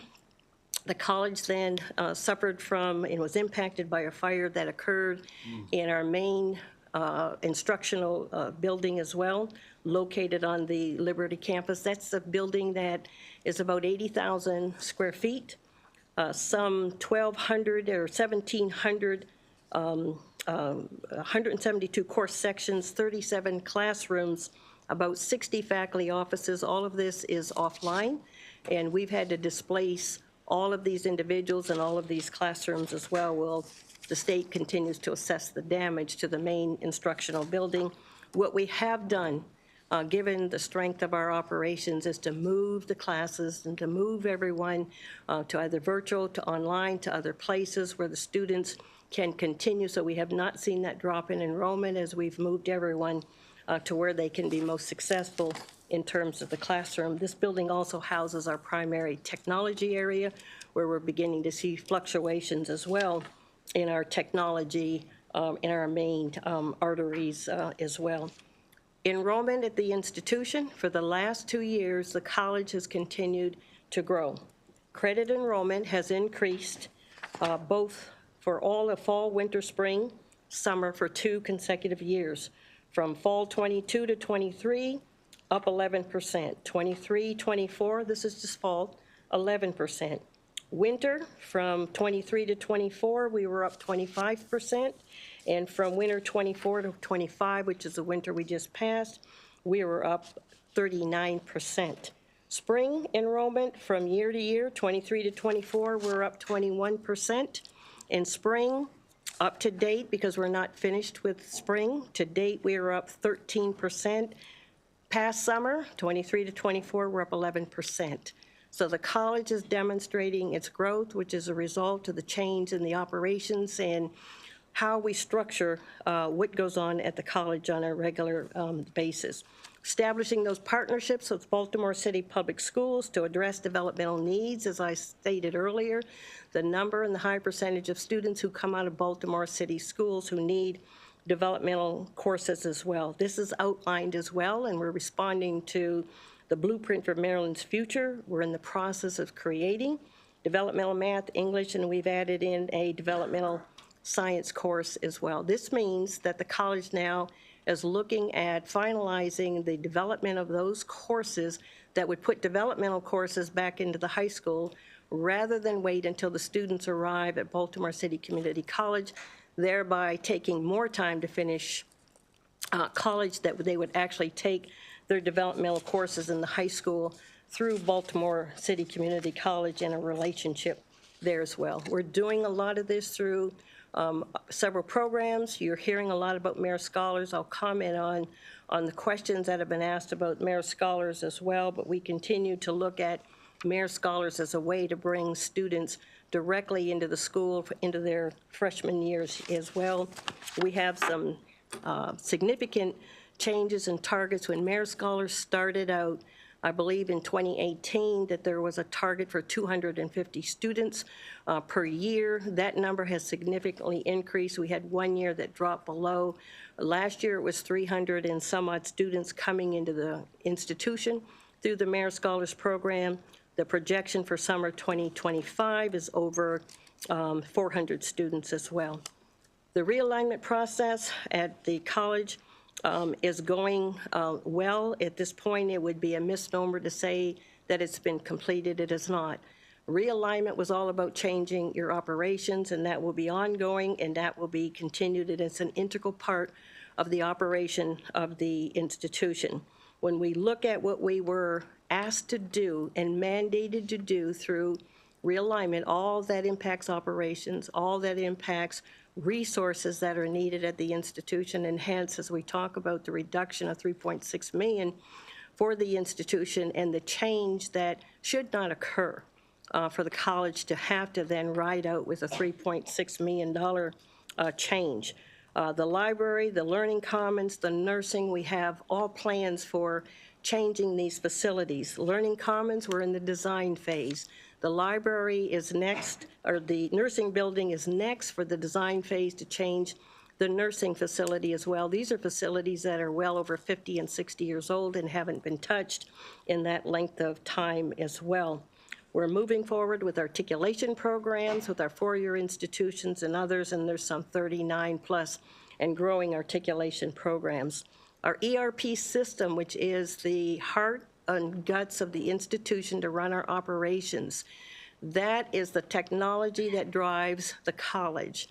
The college then suffered from and was impacted by a fire that occurred in our main instructional building as well, located on the Liberty campus. That's a building that is about 80,000 square feet, some 1,200 or 1,700, 172 course sections, 37 classrooms, about 60 faculty offices. All of this is offline, and we've had to displace all of these individuals and all of these classrooms as well. Well, the state continues to assess the damage to the main instructional building. What we have done, given the strength of our operations, is to move the classes and to move everyone to either virtual, to online, to other places where the students can continue. So we have not seen that drop in enrollment as we've moved everyone to where they can be most successful in terms of the classroom. This building also houses our primary technology area, where we're beginning to see fluctuations as well in our technology, in our main arteries as well. Enrollment at the institution, for the last 2 years, the college has continued to grow. Credit enrollment has increased both for all of fall, winter, spring, summer for 2 consecutive years. From fall 22 to 23, up 11%. 23, 24, this is just fall, 11%. Winter, from 23 to 24, we were up 25%. And from winter 24 to 25, which is the winter we just passed, we were up 39%. Spring enrollment from year to year, 23 to 24, we're up 21%. In spring, up to date, because we're not finished with spring, to date we are up 13%. Past summer, 23 to 24, we're up 11%. So the college is demonstrating its growth, which is a result of the change in the operations and how we structure what goes on at the college on a regular basis. Establishing those partnerships with Baltimore City Public Schools to address developmental needs, as I stated earlier, the number and the high percentage of students who come out of Baltimore City schools who need developmental courses as well. This is outlined as well, and we're responding to the Blueprint for Maryland's Future. We're in the process of creating developmental math, English, and we've added in a developmental science course as well. This means that the college now is looking at finalizing the development of those courses that would put developmental courses back into the high school rather than wait until the students arrive at Baltimore City Community College, thereby taking more time to finish college, that they would actually take their developmental courses in the high school through Baltimore City Community College and a relationship there as well. We're doing a lot of this through several programs. You're hearing a lot about Merit Scholars. I'll comment on the questions that have been asked about Merit Scholars as well, but we continue to look at Merit Scholars as a way to bring students directly into the school, into their freshman years as well. We have some significant changes and targets. When Merit Scholars started out, I believe in 2018, that there was a target for 250 students per year. That number has significantly increased. We had 1 year that dropped below. Last year it was 300 and some odd students coming into the institution through the Merit Scholars Program. The projection for summer 2025 is over 400 students as well. The realignment process at the college is going well. At this point, it would be a misnomer to say that it's been completed. It is not. Realignment was all about changing your operations, and that will be ongoing, and that will be continued. And it's an integral part of the operation of the institution. When we look at what we were asked to do and mandated to do through realignment, all that impacts operations, all that impacts resources that are needed at the institution, and hence, as we talk about the reduction of $3.6 million for the institution and the change that should not occur for the college to have to then ride out with a $3.6 million change. The library, the learning commons, the nursing, we have all plans for changing these facilities. Learning commons, we're in the design phase. The library is next, or the nursing building is next for the design phase to change the nursing facility as well. These are facilities that are well over 50 and 60 years old and haven't been touched in that length of time as well. We're moving forward with articulation programs with our four-year institutions and others, and there's some 39 plus and growing articulation programs. Our ERP system, which is the heart and guts of the institution to run our operations, that is the technology that drives the college.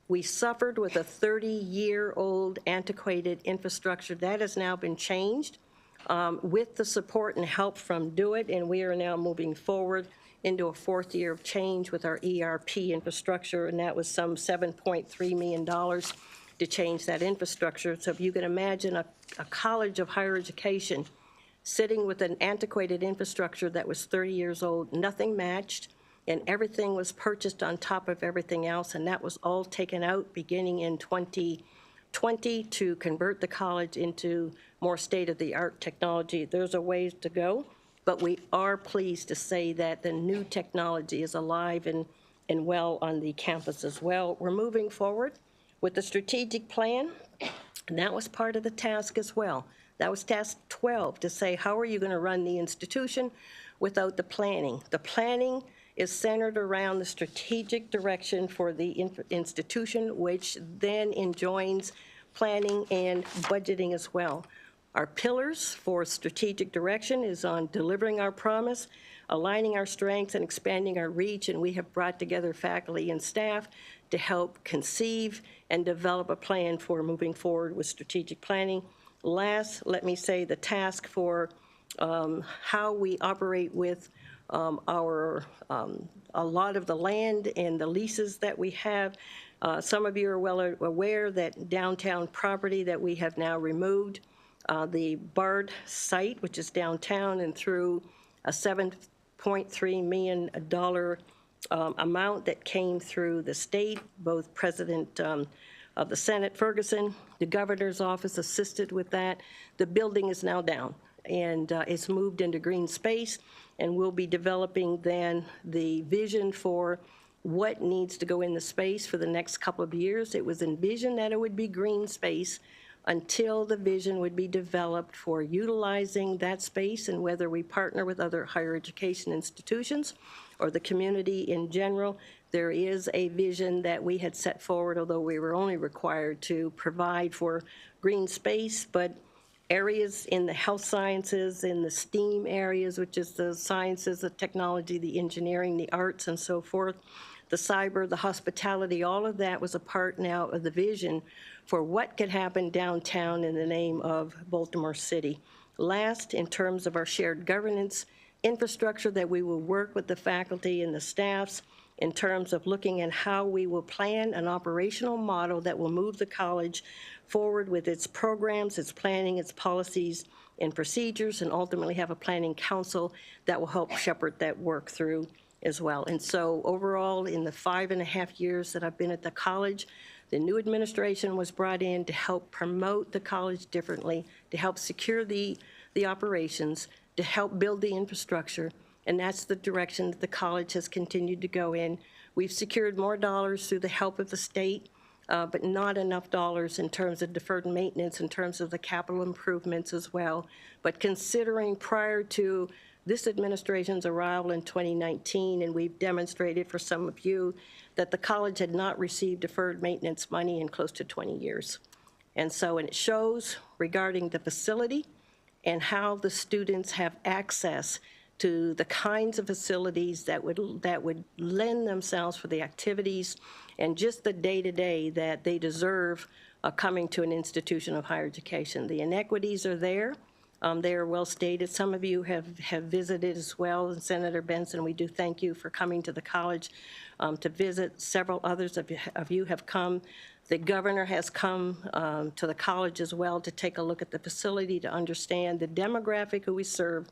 We suffered with a 30-year-old antiquated infrastructure. That has now been changed with the support and help from Do It, and we are now moving forward into a fourth year of change with our ERP infrastructure, and that was some $7.3 million to change that infrastructure. So if you can imagine a college of higher education sitting with an antiquated infrastructure that was 30 years old, nothing matched, and everything was purchased on top of everything else, and that was all taken out beginning in 2020 to convert the college into more state-of-the-art technology. There's a ways to go, but we are pleased to say that the new technology is alive and well on the campus as well. We're moving forward with the strategic plan, and that was part of the task as well. That was task 12, to say, how are you going to run the institution without the planning? The planning is centered around the strategic direction for the institution, which then enjoins planning and budgeting as well. Our pillars for strategic direction is on delivering our promise, aligning our strengths, and expanding our reach, and we have brought together faculty and staff to help conceive and develop a plan for moving forward with strategic planning. Last, let me say the task for how we operate with a lot of the land and the leases that we have. Some of you are well aware that downtown property that we have now removed, the Bard site, which is downtown, and through a $7.3 million amount that came through the state, both President of the Senate, Ferguson, the governor's office assisted with that. The building is now down, and it's moved into green space, and we'll be developing then the vision for what needs to go in the space for the next couple of years. It was envisioned that it would be green space until the vision would be developed for utilizing that space, and whether we partner with other higher education institutions or the community in general, there is a vision that we had set forward, although we were only required to provide for green space, but areas in the health sciences, in the STEAM areas, which is the sciences, the technology, the engineering, the arts, and so forth, the cyber, the hospitality, all of that was a part now of the vision for what could happen downtown in the name of Baltimore City. Last, in terms of our shared governance infrastructure, that we will work with the faculty and the staffs in terms of looking at how we will plan an operational model that will move the college forward with its programs, its planning, its policies and procedures, and ultimately have a planning council that will help shepherd that work through as well. And so overall, in the 5.5 years that I've been at the college, the new administration was brought in to help promote the college differently, to help secure the operations, to help build the infrastructure, and that's the direction that the college has continued to go in. We've secured more dollars through the help of the state, but not enough dollars in terms of deferred maintenance, in terms of the capital improvements as well. But considering prior to this administration's arrival in 2019, and we've demonstrated for some of you that the college had not received deferred maintenance money in close to 20 years. And so, and it shows regarding the facility and how the students have access to the kinds of facilities that would lend themselves for the activities and just the day-to-day that they deserve coming to an institution of higher education. The inequities are there. They are well stated. Some of you have visited as well, and Senator Benson, we do thank you for coming to the college to visit. Several others of you have come. The governor has come to the college as well to take a look at the facility, to understand the demographic who we serve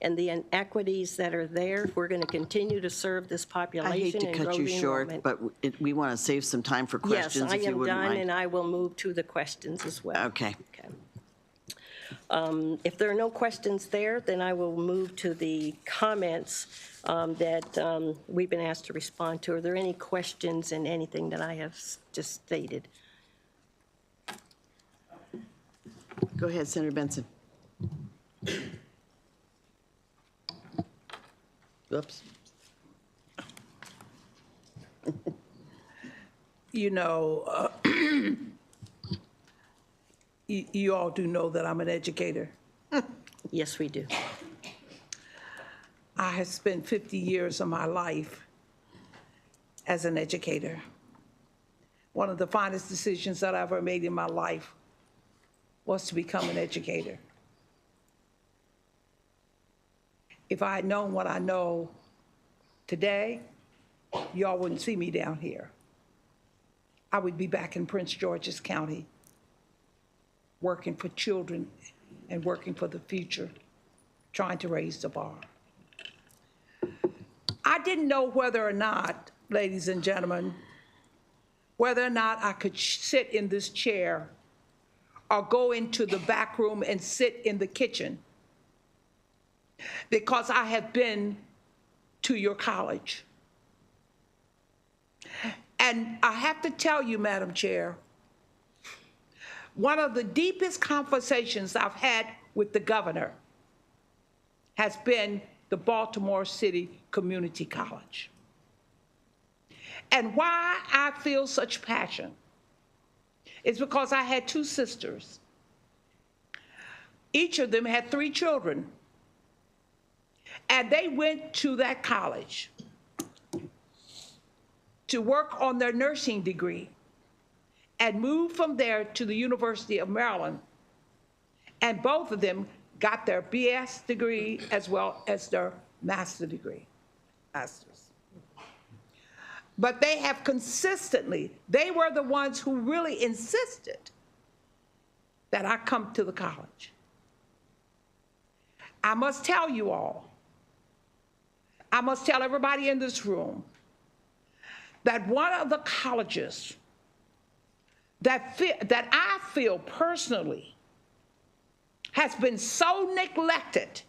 and the inequities that are there. If we're going to continue to serve this population. I hate to cut you short, but we want to save some time for questions, if you wouldn't mind. Yes, I am done, and I will move to the questions as well. Okay. If there are no questions there, then I will move to the comments that we've been asked to respond to. Are there any questions in anything that I have just stated? Go ahead, Senator Benson. Oops. you know, you all do know that I'm an educator. Yes, we do. I have spent 50 years of my life as an educator. One of the finest decisions that I ever made in my life was to become an educator. If I had known what I know today, y'all wouldn't see me down here. I would be back in Prince George's County working for children and working for the future, trying to raise the bar. I didn't know whether or not, ladies and gentlemen, whether or not I could sit in this chair or go into the back room and sit in the kitchen, because I have been to your college. And I have to tell you, Madam Chair, one of the deepest conversations I've had with the governor has been the Baltimore City Community College. And why I feel such passion is because I had two sisters. Each of them had 3 children. And they went to that college to work on their nursing degree and moved from there to the University of Maryland. And both of them got their BS degree as well as their master's degree. But they have consistently, they were the ones who really insisted that I come to the college. I must tell you all, I must tell everybody in this room that one of the colleges that I feel personally has been so neglected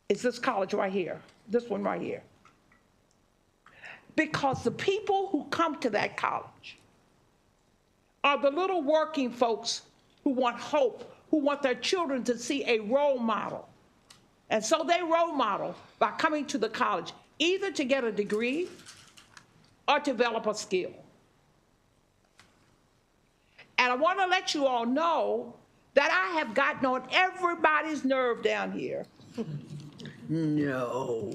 is this college right here, this one right here. Because the people who come to that college are the little working folks who want hope, who want their children to see a role model. And so they role model by coming to the college, either to get a degree or develop a skill. And I want to let you all know that I have gotten on everybody's nerve down here. No.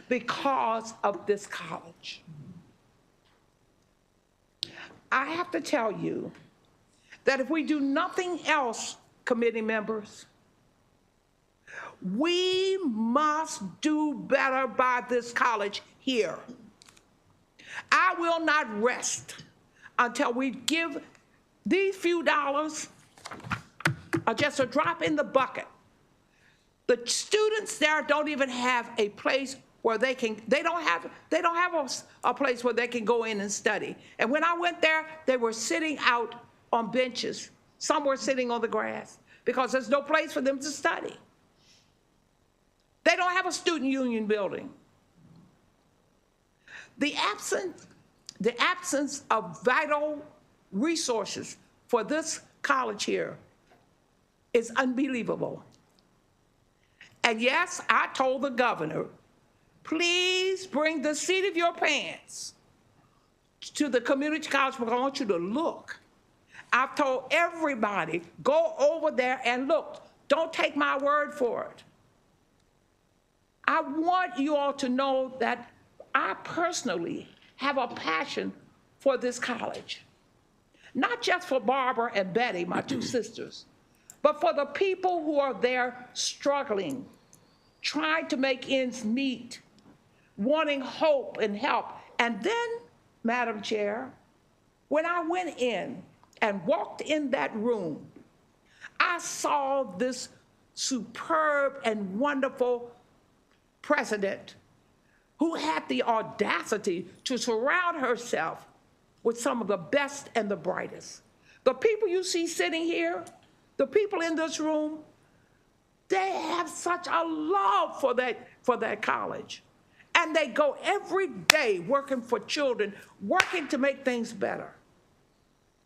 Because of this college. I have to tell you that if we do nothing else, committee members, we must do better by this college here. I will not rest until we give these few dollars are just a drop in the bucket. The students there don't even have a place where they don't have a place where they can go in and study. And when I went there, they were sitting out on benches. Some were sitting on the grass because there's no place for them to study. They don't have a student union building. The absence of vital resources for this college here is unbelievable. And yes, I told the governor, please bring the seat of your pants to the community college because I want you to look. I've told everybody, go over there and look. Don't take my word for it. I want you all to know that I personally have a passion for this college. Not just for Barbara and Betty, my 2 sisters, but for the people who are there struggling, trying to make ends meet, wanting hope and help. And then, Madam Chair, when I went in and walked in that room, I saw this superb and wonderful president who had the audacity to surround herself with some of the best and the brightest. The people you see sitting here, the people in this room, they have such a love for that college. And they go every day working for children, working to make things better.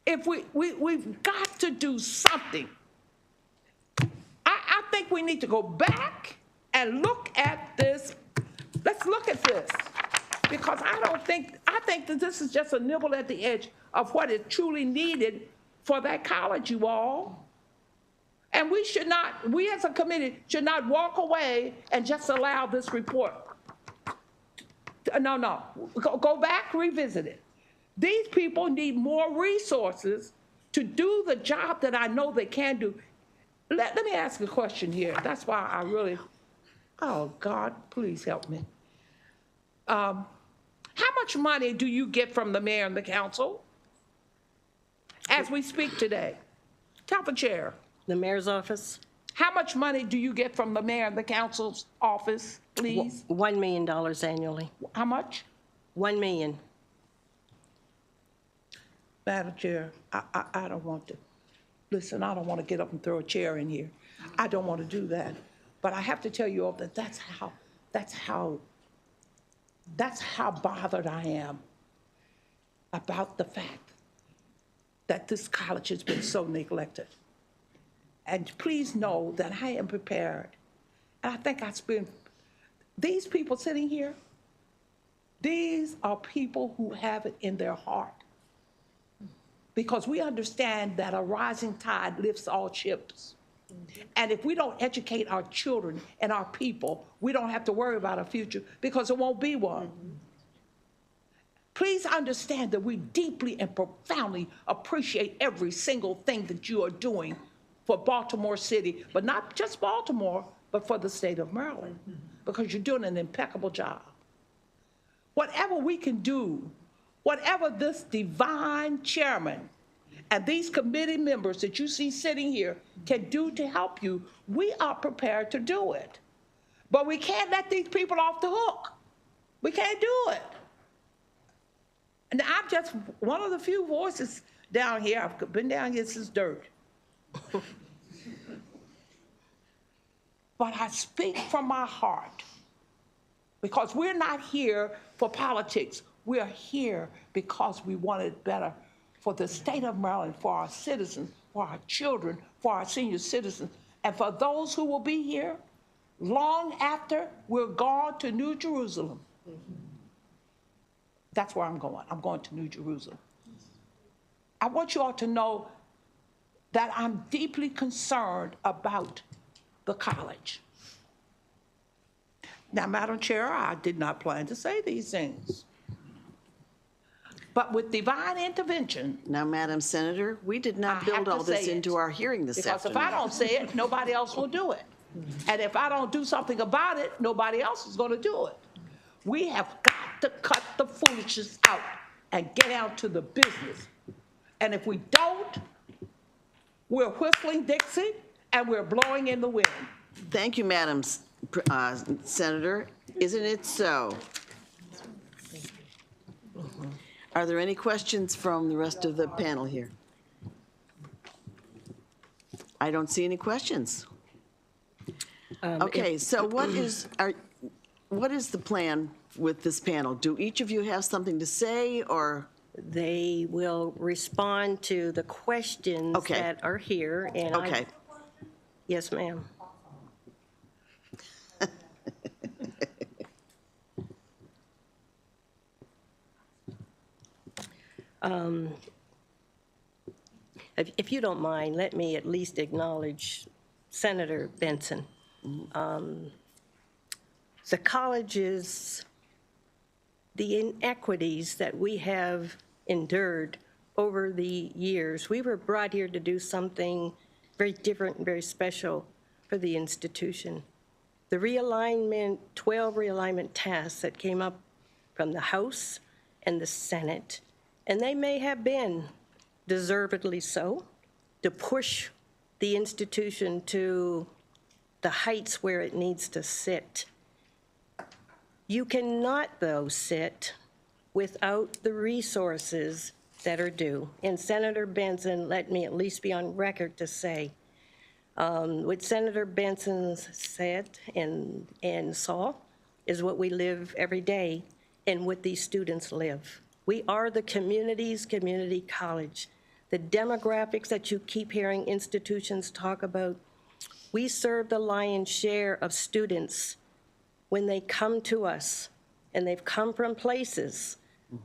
If we've got to do something. I think we need to go back and look at this. Let's look at this. because I think that this is just a nibble at the edge of what is truly needed for that college, you all. And we as a committee should not walk away and just allow this report. No, go back, revisit it. These people need more resources to do the job that I know they can do. Let me ask a question here. That's why I really, oh God, please help me. How much money do you get from the mayor and the council as we speak today? Tell the chair. The mayor's office, How much money do you get from the mayor and the council's office, please? $1 million annually. How much? $1 million. Madam Chair, I don't want to, listen, I don't want to get up and throw a chair in here. I don't want to do that. But I have to tell you all that that's how bothered I am about the fact that this college has been so neglected. And please know that I am prepared. And I think these people sitting here, these are people who have it in their heart. Because we understand that a rising tide lifts all ships. And if we don't educate our children and our people, we don't have to worry about our future because there won't be one. Please understand that we deeply and profoundly appreciate every single thing that you are doing for Baltimore City, but not just Baltimore, but for the state of Maryland, because you're doing an impeccable job. Whatever we can do, whatever this divine chairman and these committee members that you see sitting here can do to help you, we are prepared to do it. But we can't let these people off the hook. We can't do it. And I'm just one of the few voices down here. I've been down here since dirt. But I speak from my heart because we're not here for politics. We are here because we want it better for the state of Maryland, for our citizens, for our children, for our senior citizens, and for those who will be here long after we're gone to New Jerusalem. That's where I'm going. I'm going to New Jerusalem. I want you all to know that I'm deeply concerned about the college. Now, Madam Chair, I did not plan to say these things. But with divine intervention. Now, Madam Senator, we did not build all this into our hearing this afternoon. Because if I don't say it, nobody else will do it. And if I don't do something about it, nobody else is going to do it. We have got to cut the foolishness out and get down to the business. And if we don't, we're whistling Dixie and we're blowing in the wind. Thank you, Madam Senator. Isn't it so? Are there any questions from the rest of the panel here? I don't see any questions. Okay, so what is the plan with this panel? Do each of you have something to say, or? They will respond to the questions that are here. And okay. Yes, ma'am. If you don't mind, let me at least acknowledge Senator Benson. The colleges, the inequities that we have endured over the years, we were brought here to do something very different and very special for the institution. The realignment, 12 realignment tasks that came up from the House and the Senate, and they may have been deservedly so, to push the institution to the heights where it needs to sit. You cannot, though, sit without the resources that are due. And Senator Benson, let me at least be on record to say, what Senator Benson said and saw is what we live every day and what these students live. We are the community's community college. The demographics that you keep hearing institutions talk about, we serve the lion's share of students when they come to us and they've come from places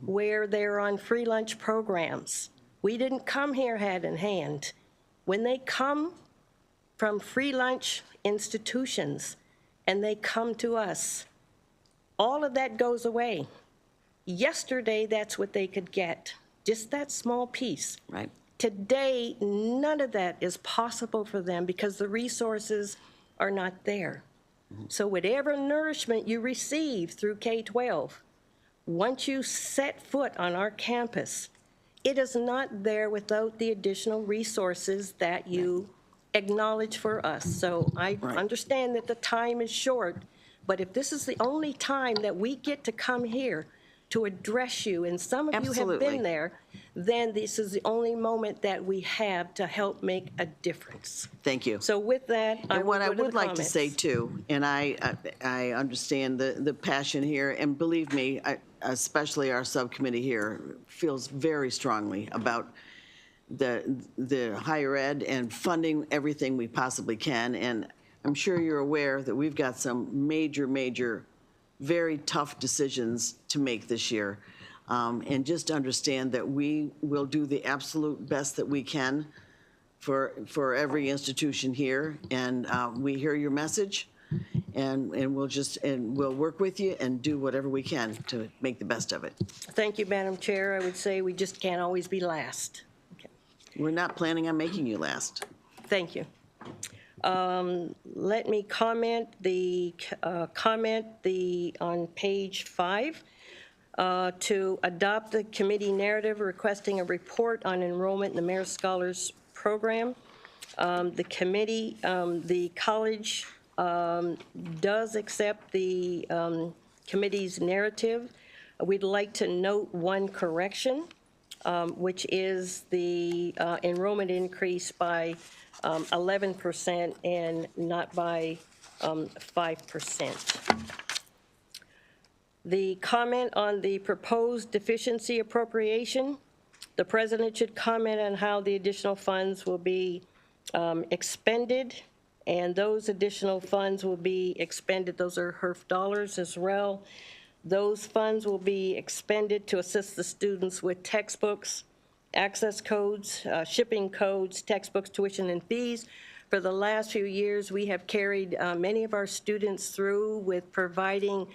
where they're on free lunch programs. We didn't come here hand in hand. When they come from free lunch institutions and they come to us, all of that goes away. Yesterday, that's what they could get, just that small piece. Right. Today, none of that is possible for them because the resources are not there. So whatever nourishment you receive through K-12, once you set foot on our campus, it is not there without the additional resources that you acknowledge for us. So I understand that the time is short, but if this is the only time that we get to come here to address you, and some of you have Absolutely. been there, then this is the only moment that we have to help make a difference. Thank you. So with that, I And will what I go to the would like to comments. say too, and I understand the passion here, and believe me, especially our subcommittee here feels very strongly about the higher ed and funding everything we possibly can. And I'm sure you're aware that we've got some major, very tough decisions to make this year. And just understand that we will do the absolute best that we can for every institution here. And we hear your message, and we'll work with you and do whatever we can to make the best of it. Thank you, Madam Chair. I would say we just can't always be last. Okay. We're not planning on making you last. Thank you. Let me comment on page 5 to adopt the committee narrative requesting a report on enrollment in the Merit Scholars Program. The committee, the college does accept the committee's narrative. We'd like to note one correction, which is the enrollment increase by 11% and not by 5%. The comment on the proposed deficiency appropriation, the president should comment on how the additional funds will be expended, and those additional funds will be expended, those are HERF dollars as well. Those funds will be expended to assist the students with textbooks, access codes, shipping codes, textbooks, tuition, and fees. For the last few years, we have carried many of our students through with providing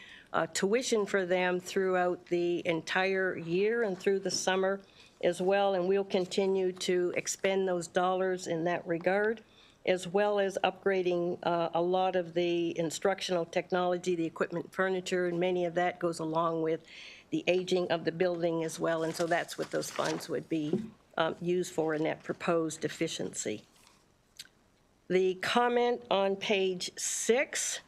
tuition for them throughout the entire year and through the summer as well, and we'll continue to expend those dollars in that regard, as well as upgrading a lot of the instructional technology, the equipment, furniture, and many of that goes along with the aging of the building as well, and so that's what those funds would be used for in that proposed deficiency. The comment on page 6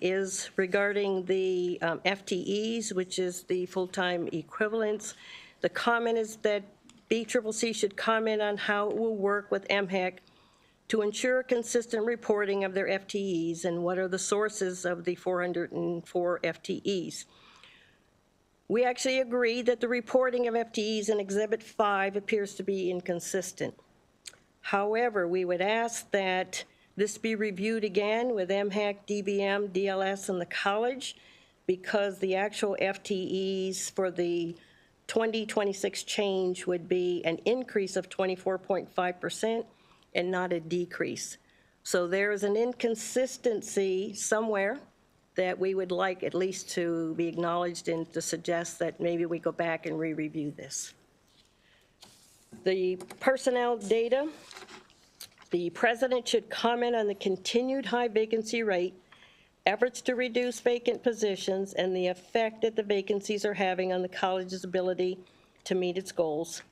is regarding the FTEs, which is the full-time equivalents. The comment is that BCCC should comment on how it will work with MHEC to ensure consistent reporting of their FTEs and what are the sources of the 404 FTEs. We actually agree that the reporting of FTEs in Exhibit 5 appears to be inconsistent. However, we would ask that this be reviewed again with MHEC, DBM, DLS, and the college, because the actual FTEs for the 2026 change would be an increase of 24.5% and not a decrease. So there is an inconsistency somewhere that we would like at least to be acknowledged and to suggest that maybe we go back and re-review this. The personnel data, the president should comment on the continued high vacancy rate, efforts to reduce vacant positions, and the effect that the vacancies are having on the college's ability to meet its goals.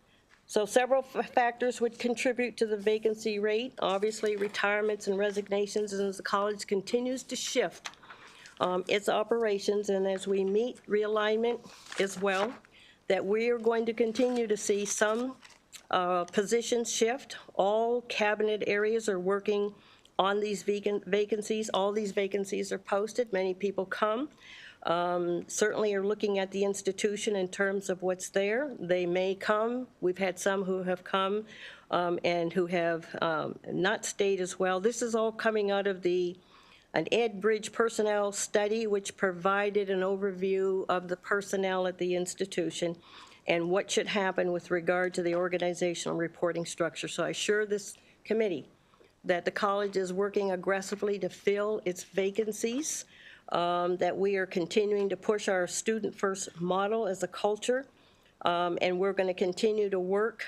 So several factors would contribute to the vacancy rate. Obviously, retirements and resignations, and as the college continues to shift its operations, and as we meet realignment as well, that we are going to continue to see some positions shift. All cabinet areas are working on these vacancies. All these vacancies are posted. Many people come. Certainly are looking at the institution in terms of what's there. They may come. We've had some who have come and who have not stayed as well. This is all coming out of the an Ed Bridge personnel study, which provided an overview of the personnel at the institution and what should happen with regard to the organizational reporting structure. So I assure this committee that the college is working aggressively to fill its vacancies, that we are continuing to push our student-first model as a culture, and we're going to continue to work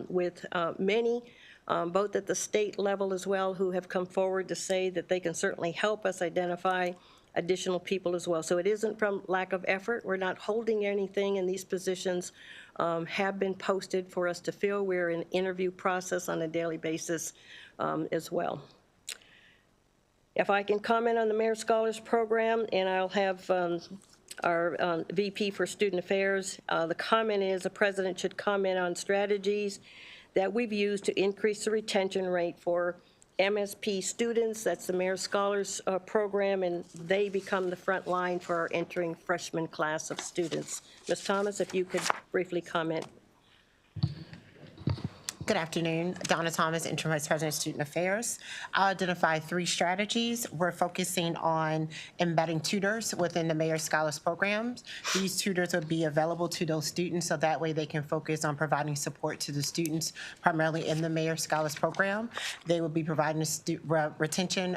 with many, both at the state level as well, who have come forward to say that they can certainly help us identify additional people as well. So it isn't from lack of effort. We're not holding anything, and these positions have been posted for us to fill. We're in interview process on a daily basis as well. If I can comment on the Mayor Scholars Program, and I'll have our VP for Student Affairs. The comment is the president should comment on strategies that we've used to increase the retention rate for MSP students. That's the Mayor Scholars Program, and they become the front line for our entering freshman class of students. Ms. Thomas, if you could briefly comment. Good afternoon. Donna Thomas, Interim Vice President of Student Affairs. I'll identify 3 strategies. We're focusing on embedding tutors within the Mayor Scholars Programs. These tutors will be available to those students so that way they can focus on providing support to the students primarily in the Mayor Scholars Program. They will be providing retention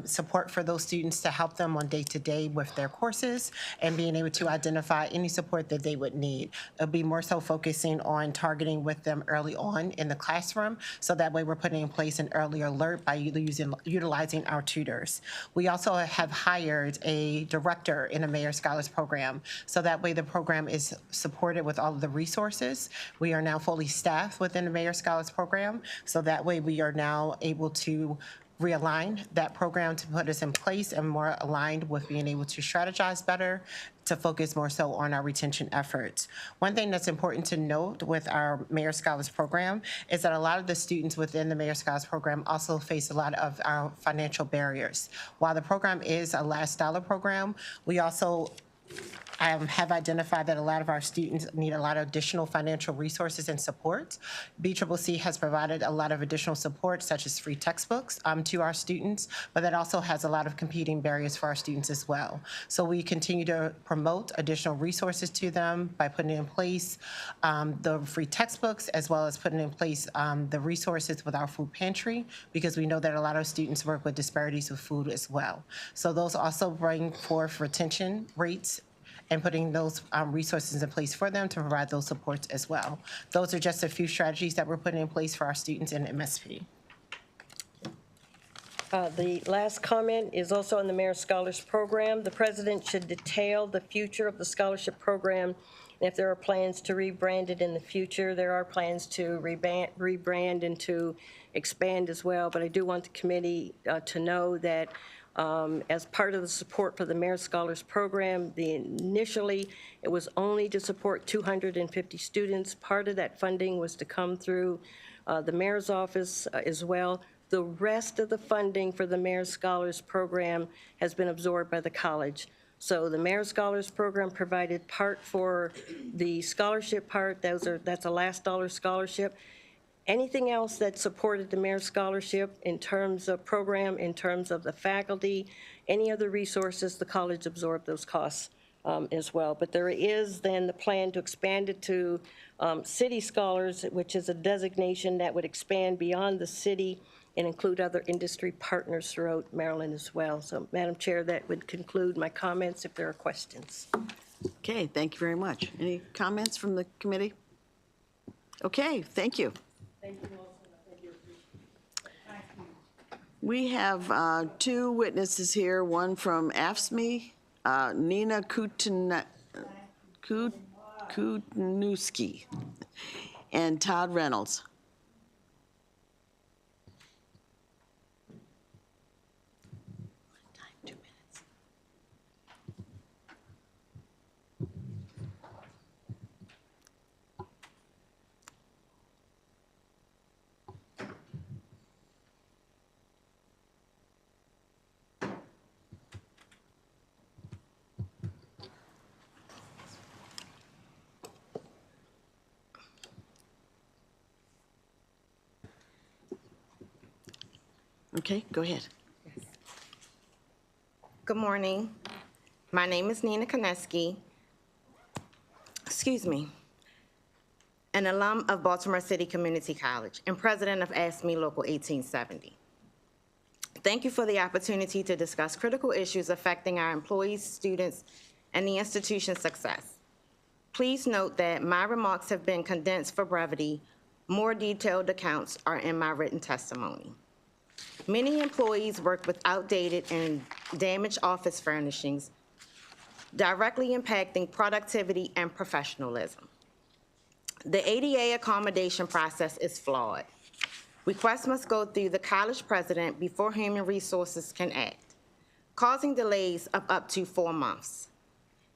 support for those students to help them on day-to-day with their courses and being able to identify any support that they would need. It'll be more so focusing on targeting with them early on in the classroom, so that way we're putting in place an early alert by utilizing our tutors. We also have hired a director in a Mayor Scholars Program, so that way the program is supported with all of the resources. We are now fully staffed within the Mayor Scholars Program, so that way we are now able to realign that program to put us in place and more aligned with being able to strategize better, to focus more so on our retention efforts. One thing that's important to note with our Mayor Scholars Program is that a lot of the students within the Mayor Scholars Program also face a lot of our financial barriers. While the program is a last dollar program, we also have identified that a lot of our students need a lot of additional financial resources and support. BCCC has provided a lot of additional support, such as free textbooks to our students, but that also has a lot of competing barriers for our students as well. So we continue to promote additional resources to them by putting in place the free textbooks, as well as putting in place the resources with our food pantry, because we know that a lot of students work with disparities with food as well. So those also bring forth retention rates and putting those resources in place for them to provide those supports as well. Those are just a few strategies that we're putting in place for our students in MSP. The last comment is also on the Mayor Scholars Program. The president should detail the future of the scholarship program. And if there are plans to rebrand it in the future, there are plans to rebrand and to expand as well. But I do want the committee to know that as part of the support for the Mayor Scholars Program, initially it was only to support 250 students. Part of that funding was to come through the mayor's office as well. The rest of the funding for the Mayor Scholars Program has been absorbed by the college. So the Mayor Scholars Program provided part for the scholarship part. That's a last dollar scholarship. Anything else that supported the Mayor's Scholarship in terms of program, in terms of the faculty, any other resources, the college absorbed those costs as well. But there is then the plan to expand it to city scholars, which is a designation that would expand beyond the city and include other industry partners throughout Maryland as well. So, Madam Chair, that would conclude my comments if there are questions. Okay, thank you very much. Any comments from the committee? Okay, thank you. We have 2 witnesses here, one from AFSCME, Nina Kutnewski, and Todd Reynolds. Okay, go ahead. Good morning. My name is Nina Koneski. An alum of Baltimore City Community College and president of AFSCME Local 1870. Thank you for the opportunity to discuss critical issues affecting our employees, students, and the institution's success. Please note that my remarks have been condensed for brevity. More detailed accounts are in my written testimony. Many employees work with outdated and damaged office furnishings, directly impacting productivity and professionalism. The ADA accommodation process is flawed. Requests must go through the college president before Human Resources can act, causing delays of up to 4 months.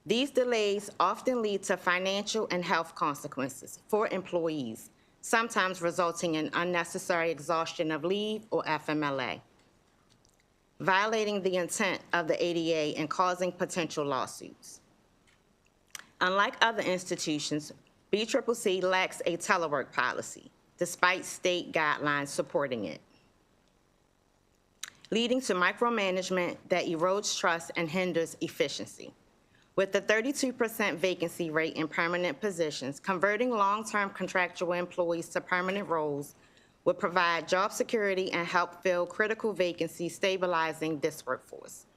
These delays often lead to financial and health consequences for employees, sometimes resulting in unnecessary exhaustion of leave or FMLA, violating the intent of the ADA and causing potential lawsuits. Unlike other institutions, BCCC lacks a telework policy, despite state guidelines supporting it, leading to micromanagement that erodes trust and hinders efficiency. With the 32% vacancy rate in permanent positions, converting long-term contractual employees to permanent roles would provide job security and help fill critical vacancies, stabilizing this workforce.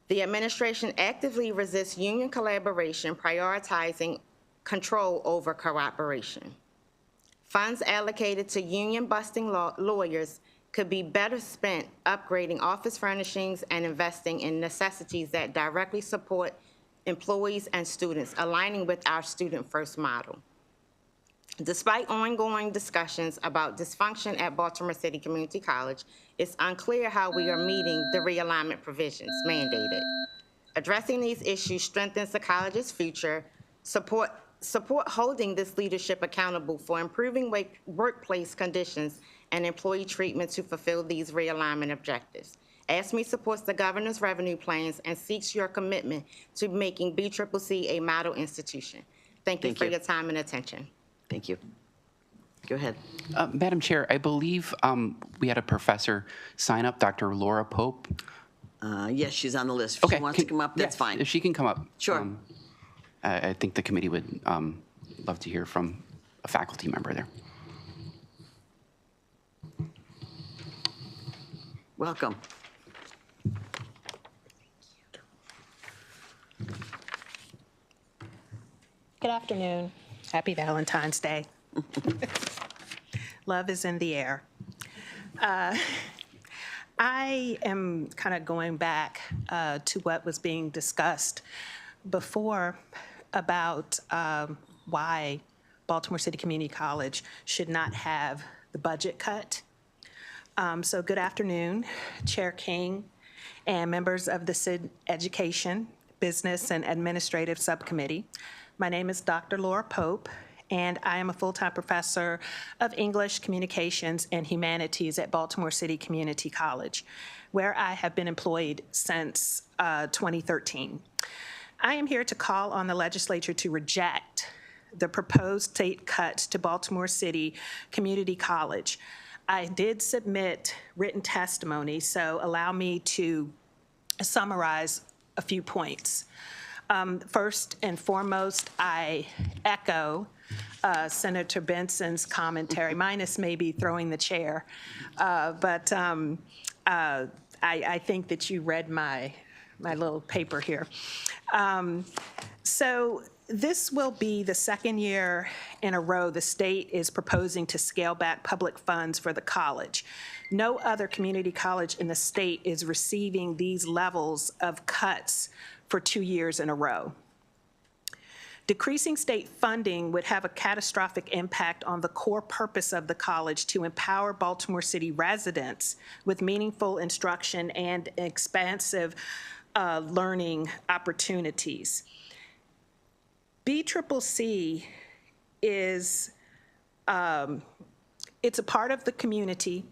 The administration actively resists union collaboration, prioritizing control over cooperation. Funds allocated to union-busting lawyers could be better spent upgrading office furnishings and investing in necessities that directly support employees and students, aligning with our student-first model. Despite ongoing discussions about dysfunction at Baltimore City Community College, it's unclear how we are meeting the realignment provisions mandated. Addressing these issues strengthens the college's future, support holding this leadership accountable for improving workplace conditions and employee treatment to fulfill these realignment objectives. AFSCME supports the governor's revenue plans and seeks your commitment to making BCCC a model institution. Thank you for your time and attention. Thank you. Go ahead. Madam Chair, I believe we had a professor sign up, Dr. Laura Pope. Yes, she's on the list. If she wants to come up, that's fine. If she can come up. Sure. I think the committee would love to hear from a faculty member there. Welcome. Good afternoon. Happy Valentine's Day. Love is in the air. I am kind of going back to what was being discussed before about why Baltimore City Community College should not have the budget cut. So good afternoon, Chair King and members of the SID Education, Business and Administrative Subcommittee. My name is Dr. Laura Pope, and I am a full-time professor of English, Communications, and Humanities at Baltimore City Community College, where I have been employed since 2013. I am here to call on the legislature to reject the proposed state cuts to Baltimore City Community College. I did submit written testimony, so allow me to summarize a few points. First and foremost, I echo Senator Benson's commentary, minus maybe throwing the chair, but I think that you read my little paper here. So this will be the second year in a row the state is proposing to scale back public funds for the college. No other community college in the state is receiving these levels of cuts for 2 years in a row. Decreasing state funding would have a catastrophic impact on the core purpose of the college to empower Baltimore City residents with meaningful instruction and expansive learning opportunities. BCCC is, it's a part of the community,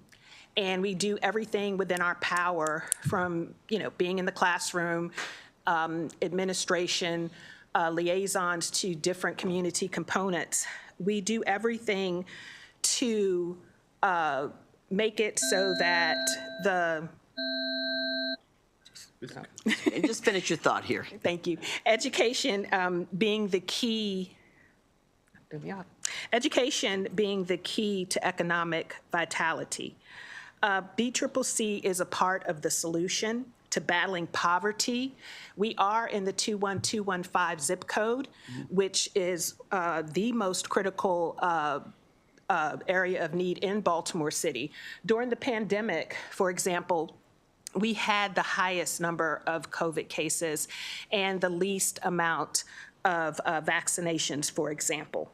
and we do everything within our power from, being in the classroom, administration, liaisons to different community components. We do everything to make it so that And just finish your thought here. Thank you. Education being the key. Education being the key to economic vitality. BCCC is a part of the solution to battling poverty. We are in the 21215 zip code, which is the most critical area of need in Baltimore City. During the pandemic, for example, we had the highest number of COVID cases and the least amount of vaccinations, for example.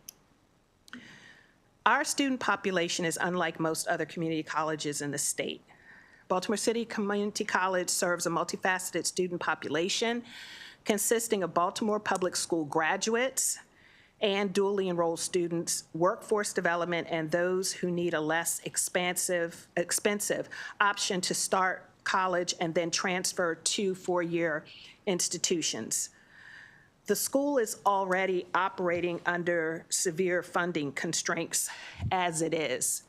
Our student population is unlike most other community colleges in the state. Baltimore City Community College serves a multifaceted student population consisting of Baltimore Public School graduates and dually enrolled students, workforce development, and those who need a less expensive option to start college and then transfer to four-year institutions. The school is already operating under severe funding constraints as it is.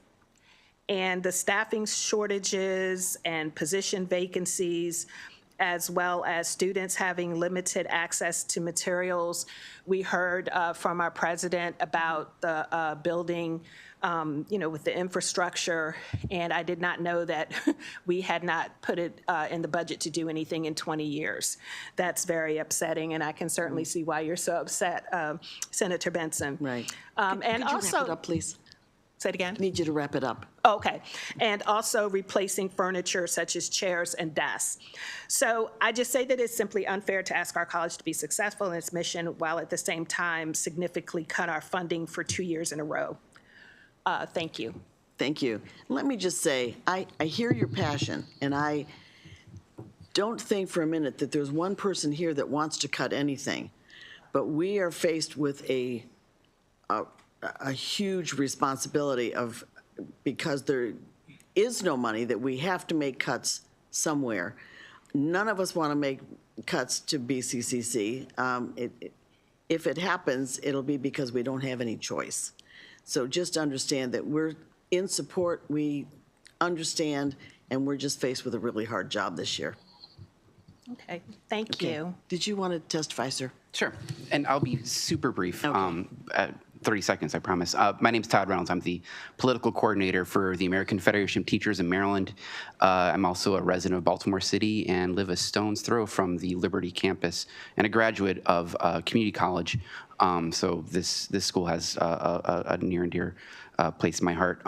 And the staffing shortages and position vacancies, as well as students having limited access to materials. We heard from our president about the building, with the infrastructure, and I did not know that we had not put it in the budget to do anything in 20 years. That's very upsetting, and I can certainly see why you're so upset, Senator Benson. Right. And Could you also, wrap it up, please? say it again. Need you to wrap it up. Okay, and also replacing furniture such as chairs and desks. So I just say that it's simply unfair to ask our college to be successful in its mission while at the same time significantly cut our funding for 2 years in a row. Thank you. Thank you. Let me just say, I hear your passion, and I don't think for a minute that there's one person here that wants to cut anything, but we are faced with a huge responsibility because there is no money, that we have to make cuts somewhere. None of us want to make cuts to BCCC. If it happens, it'll be because we don't have any choice. So just understand that we're in support, we understand, and we're just faced with a really hard job this year. Okay, thank you. Did you want to testify, sir? Sure, and I'll be super brief. Okay. 30 seconds, I promise. My name's Todd Reynolds. I'm the political coordinator for the American Federation of Teachers in Maryland. I'm also a resident of Baltimore City and live a stone's throw from the Liberty campus and a graduate of community college. So this school has a near and dear place in my heart.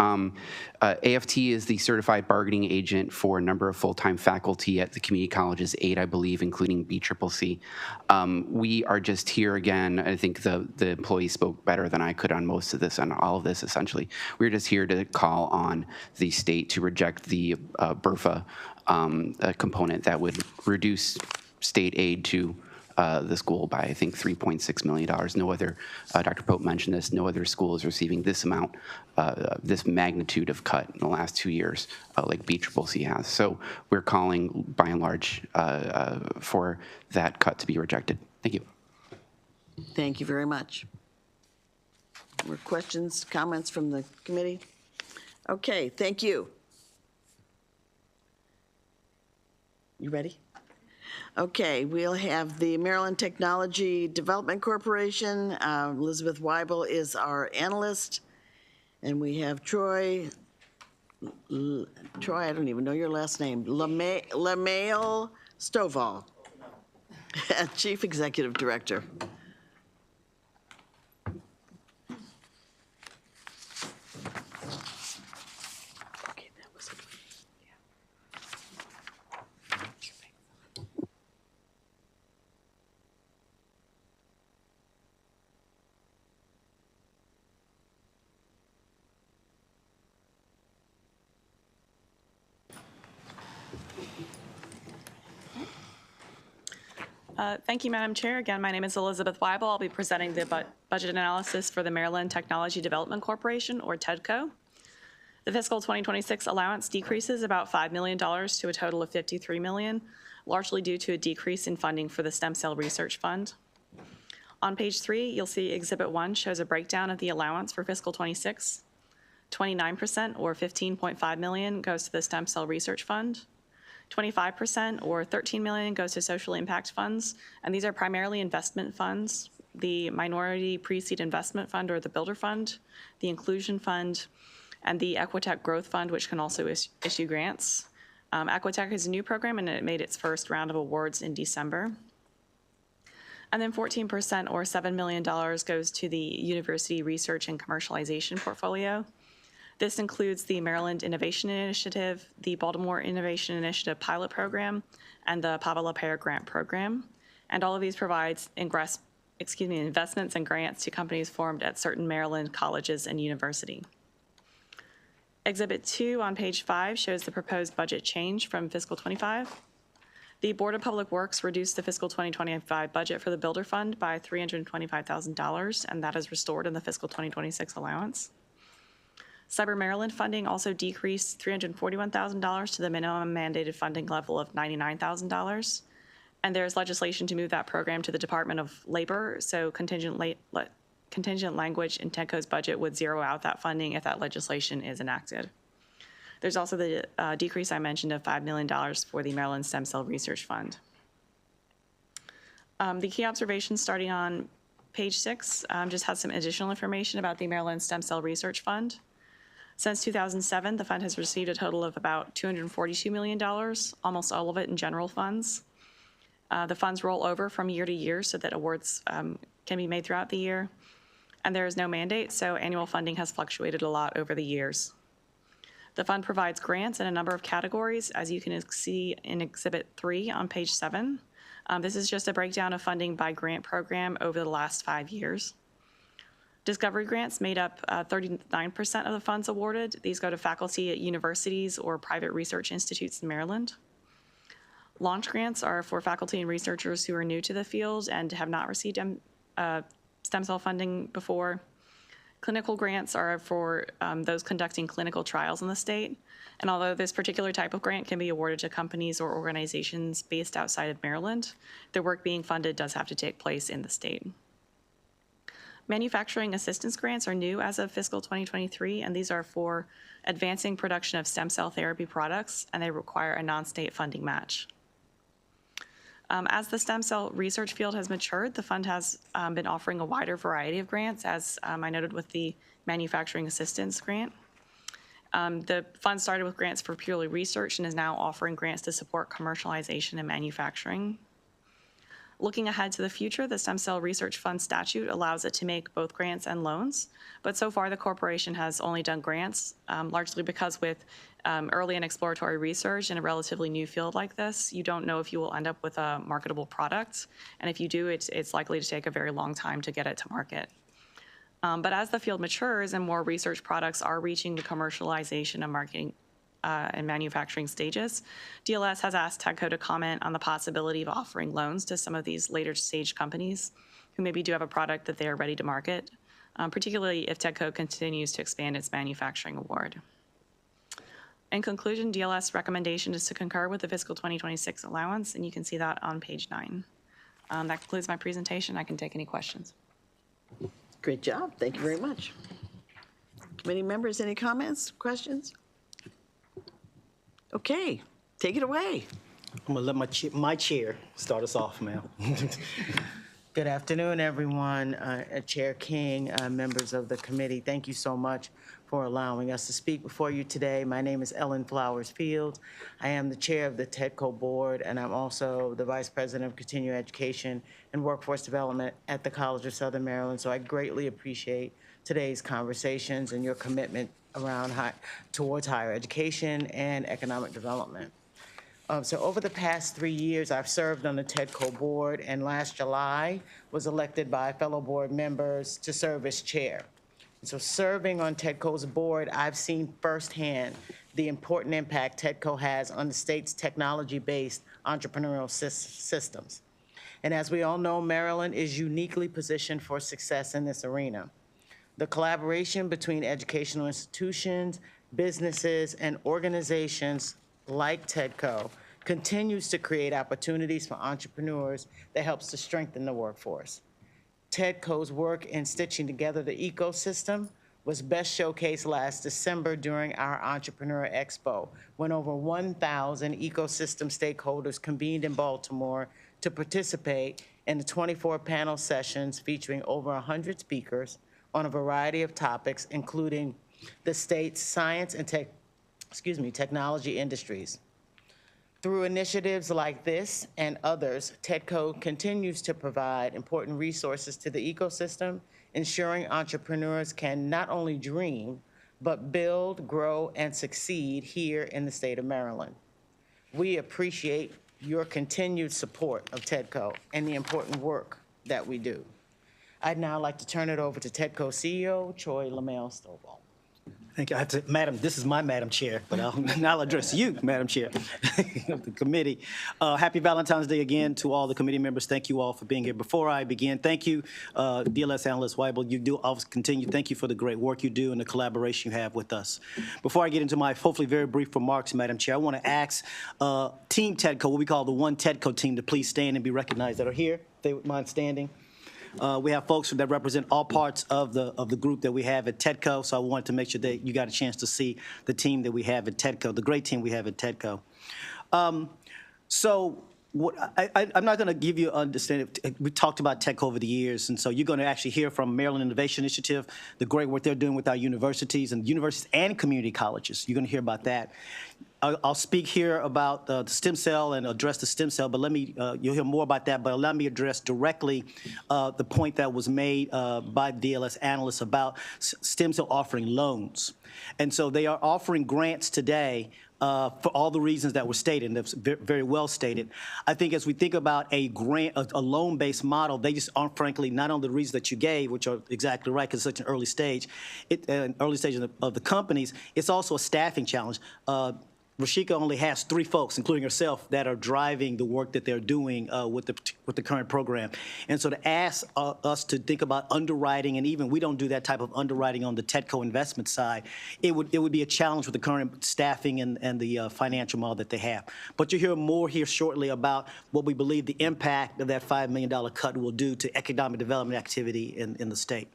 AFT is the certified bargaining agent for a number of full-time faculty at the community colleges, 8, I believe, including BCCC. We are just here again. I think the employees spoke better than I could on most of this, on all of this, essentially. We're just here to call on the state to reject the BRFA component that would reduce state aid to the school by, I think, $3.6 million. No other, Dr. Pope mentioned this, no other school is receiving this amount, this magnitude of cut in the last 2 years, like BCCC has. So we're calling, by and large, for that cut to be rejected. Thank you. Thank you very much. More questions, comments from the committee? Okay, thank you. You ready? Okay, we'll have the Maryland Technology Development Corporation. Elizabeth Weibel is our analyst. And we have Troy, I don't even know your last name, LaMail Stovall, Chief Executive Director. Thank you, Madam Chair. Again, my name is Elizabeth Weibel. I'll be presenting the budget analysis for the Maryland Technology Development Corporation, or TEDCO. The fiscal 2026 allowance decreases about $5 million to a total of $53 million, largely due to a decrease in funding for the Stem Cell Research Fund. On page 3, you'll see Exhibit 1 shows a breakdown of the allowance for fiscal 26. 29%, or $15.5 million, goes to the Stem Cell Research Fund. 25%, or $13 million, goes to social impact funds, and these are primarily investment funds: the Minority Pre-Seed Investment Fund, or the Builder Fund, the Inclusion Fund, and the Equitech Growth Fund, which can also issue grants. Equitech is a new program, and it made its first round of awards in December. And then 14%, or $7 million, goes to the University Research and Commercialization portfolio. This includes the Maryland Innovation Initiative, the Baltimore Innovation Initiative Pilot Program, and the Pava LaPere Grant Program. And all of these provides investments and grants to companies formed at certain Maryland colleges and universities. Exhibit 2 on page 5 shows the proposed budget change from fiscal '25. The Board of Public Works reduced the fiscal 2025 budget for the Builder Fund by $325,000, and that is restored in the fiscal 2026 allowance. Cyber Maryland funding also decreased $341,000 to the minimum mandated funding level of $99,000. And there's legislation to move that program to the Department of Labor, so contingent language in TEDCO's budget would zero out that funding if that legislation is enacted. There's also the decrease I mentioned of $5 million for the Maryland Stem Cell Research Fund. The key observations starting on page 6 just has some additional information about the Maryland Stem Cell Research Fund. Since 2007, the fund has received a total of about $242 million, almost all of it in general funds. The funds roll over from year to year so that awards can be made throughout the year. And there is no mandate, so annual funding has fluctuated a lot over the years. The fund provides grants in a number of categories, as you can see in Exhibit 3 on page 7. This is just a breakdown of funding by grant program over the last 5 years. Discovery grants made up 39% of the funds awarded. These go to faculty at universities or private research institutes in Maryland. Launch grants are for faculty and researchers who are new to the field and have not received stem cell funding before. Clinical grants are for those conducting clinical trials in the state. And although this particular type of grant can be awarded to companies or organizations based outside of Maryland, their work being funded does have to take place in the state. Manufacturing assistance grants are new as of fiscal 2023, and these are for advancing production of stem cell therapy products, and they require a non-state funding match. As the stem cell research field has matured, the fund has been offering a wider variety of grants, as I noted with the manufacturing assistance grant. The fund started with grants for purely research and is now offering grants to support commercialization and manufacturing. Looking ahead to the future, the Stem Cell Research Fund statute allows it to make both grants and loans, but so far the corporation has only done grants, largely because with early and exploratory research in a relatively new field like this, you don't know if you will end up with a marketable product, and if you do, it's likely to take a very long time to get it to market. But as the field matures and more research products are reaching the commercialization and marketing and manufacturing stages, DLS has asked TEDCO to comment on the possibility of offering loans to some of these later stage companies who maybe do have a product that they are ready to market, particularly if TEDCO continues to expand its manufacturing award. In conclusion, DLS recommendation is to concur with the fiscal 2026 allowance, and you can see that on page 9. That concludes my presentation. I can take any questions. Great job. Thank you very much. Committee members, any comments, questions? Okay, take it away. I'm gonna let my chair start us off, ma'am. Good afternoon, everyone. Chair King, members of the committee, thank you so much for allowing us to speak before you today. My name is Ellen Flowers Fields. I am the chair of the TEDCO board, and I'm also the vice president of continuing education and workforce development at the College of Southern Maryland. So I greatly appreciate today's conversations and your commitment around towards higher education and economic development. So over the past 3 years, I've served on the TEDCO board, and last July was elected by fellow board members to serve as chair. And so serving on TEDCO's board, I've seen firsthand the important impact TEDCO has on the state's technology-based entrepreneurial systems. And as we all know, Maryland is uniquely positioned for success in this arena. The collaboration between educational institutions, businesses, and organizations like TEDCO continues to create opportunities for entrepreneurs that helps to strengthen the workforce. TEDCO's work in stitching together the ecosystem was best showcased last December during our Entrepreneur Expo, when over 1,000 ecosystem stakeholders convened in Baltimore to participate in the 24 panel sessions featuring over 100 speakers on a variety of topics, including the state's science and technology industries. Through initiatives like this and others, TEDCO continues to provide important resources to the ecosystem, ensuring entrepreneurs can not only dream, but build, grow, and succeed here in the state of Maryland. We appreciate your continued support of TEDCO and the important work that we do. I'd now like to turn it over to TEDCO CEO, Troy LaMail-Stovall. Thank you. I have to, Madam, this is my Madam Chair, but I'll address you, Madam Chair of the committee. Happy Valentine's Day again to all the committee members. Thank you all for being here. Before I begin, thank you, DLS Analyst Weibel. You do always continue. Thank you for the great work you do and the collaboration you have with us. Before I get into my hopefully very brief remarks, Madam Chair, I want to ask Team TEDCO, what we call the One TEDCO team, to please stand and be recognized that are here. If they would mind standing. We have folks that represent all parts of the group that we have at TEDCO, so I wanted to make sure that you got a chance to see the team that we have at TEDCO, the great team we have at TEDCO. I'm not going to give you understanding. We talked about TEDCO over the years, and so you're going to actually hear from Maryland Innovation Initiative, the great work they're doing with our universities and community colleges. You're going to hear about that. I'll speak here about the stem cell and address the stem cell, but you'll hear more about that, but allow me to address directly the point that was made by DLS analysts about stem cell offering loans. And so they are offering grants today for all the reasons that were stated, and that's very well stated. I think as we think about a loan-based model, they just aren't, frankly, not only the reasons that you gave, which are exactly right, because it's such an early stage, of the companies, it's also a staffing challenge. Rashika only has 3 folks, including herself, that are driving the work that they're doing with the current program. And so to ask us to think about underwriting, and even we don't do that type of underwriting on the TEDCO investment side, it would be a challenge with the current staffing and the financial model that they have. But you'll hear more here shortly about what we believe the impact of that $5 million cut will do to economic development activity in the state.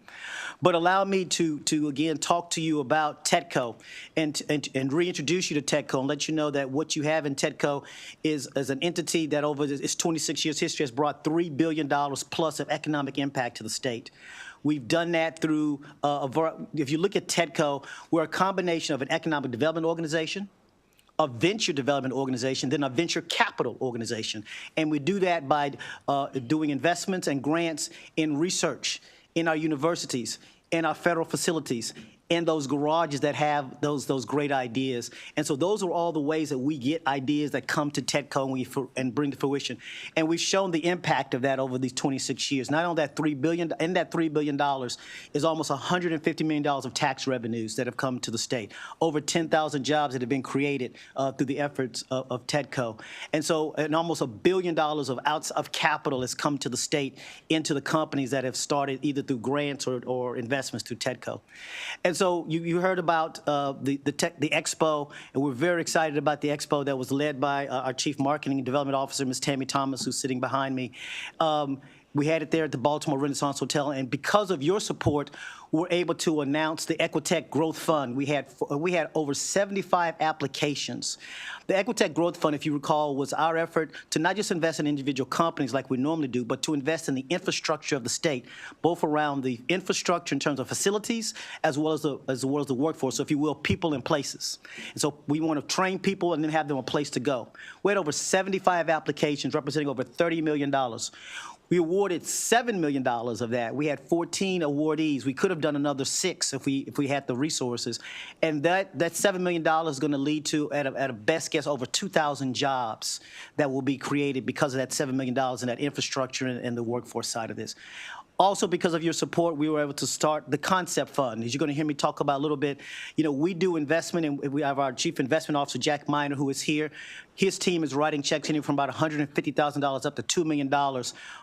But allow me to again talk to you about TEDCO and reintroduce you to TEDCO and let you know that what you have in TEDCO is an entity that over its 26 years history has brought $3 billion plus of economic impact to the state. We've done that through, if you look at TEDCO, we're a combination of an economic development organization, a venture development organization, then a venture capital organization. And we do that by doing investments and grants in research, in our universities, in our federal facilities, in those garages that have those great ideas. And so those are all the ways that we get ideas that come to TEDCO and bring to fruition. And we've shown the impact of that over these 26 years. Not only that $3 billion, in that $3 billion is almost $150 million of tax revenues that have come to the state. Over 10,000 jobs that have been created through the efforts of TEDCO. And so, and almost $1 billion of capital has come to the state into the companies that have started either through grants or investments through TEDCO. And so you heard about the expo, and we're very excited about the expo that was led by our Chief Marketing and Development Officer, Ms. Tammy Thomas, who's sitting behind me. We had it there at the Baltimore Renaissance Hotel, and because of your support, we're able to announce the Equitech Growth Fund. We had over 75 applications. The Equitech Growth Fund, if you recall, was our effort to not just invest in individual companies like we normally do, but to invest in the infrastructure of the state, both around the infrastructure in terms of facilities as well as the workforce, so if you will, people and places. And so we want to train people and then have them a place to go. We had over 75 applications representing over $30 million. We awarded $7 million of that. We had 14 awardees. We could have done another 6 if we had the resources. And that $7 million is going to lead to, at a best guess, over 2,000 jobs that will be created because of that $7 million in that infrastructure and the workforce side of this. Also, because of your support, we were able to start the Concept Fund. As you're going to hear me talk about a little bit, we do investment, and we have our Chief Investment Officer, Jack Miner, who is here. His team is writing checks anywhere from about $150,000 up to $2 million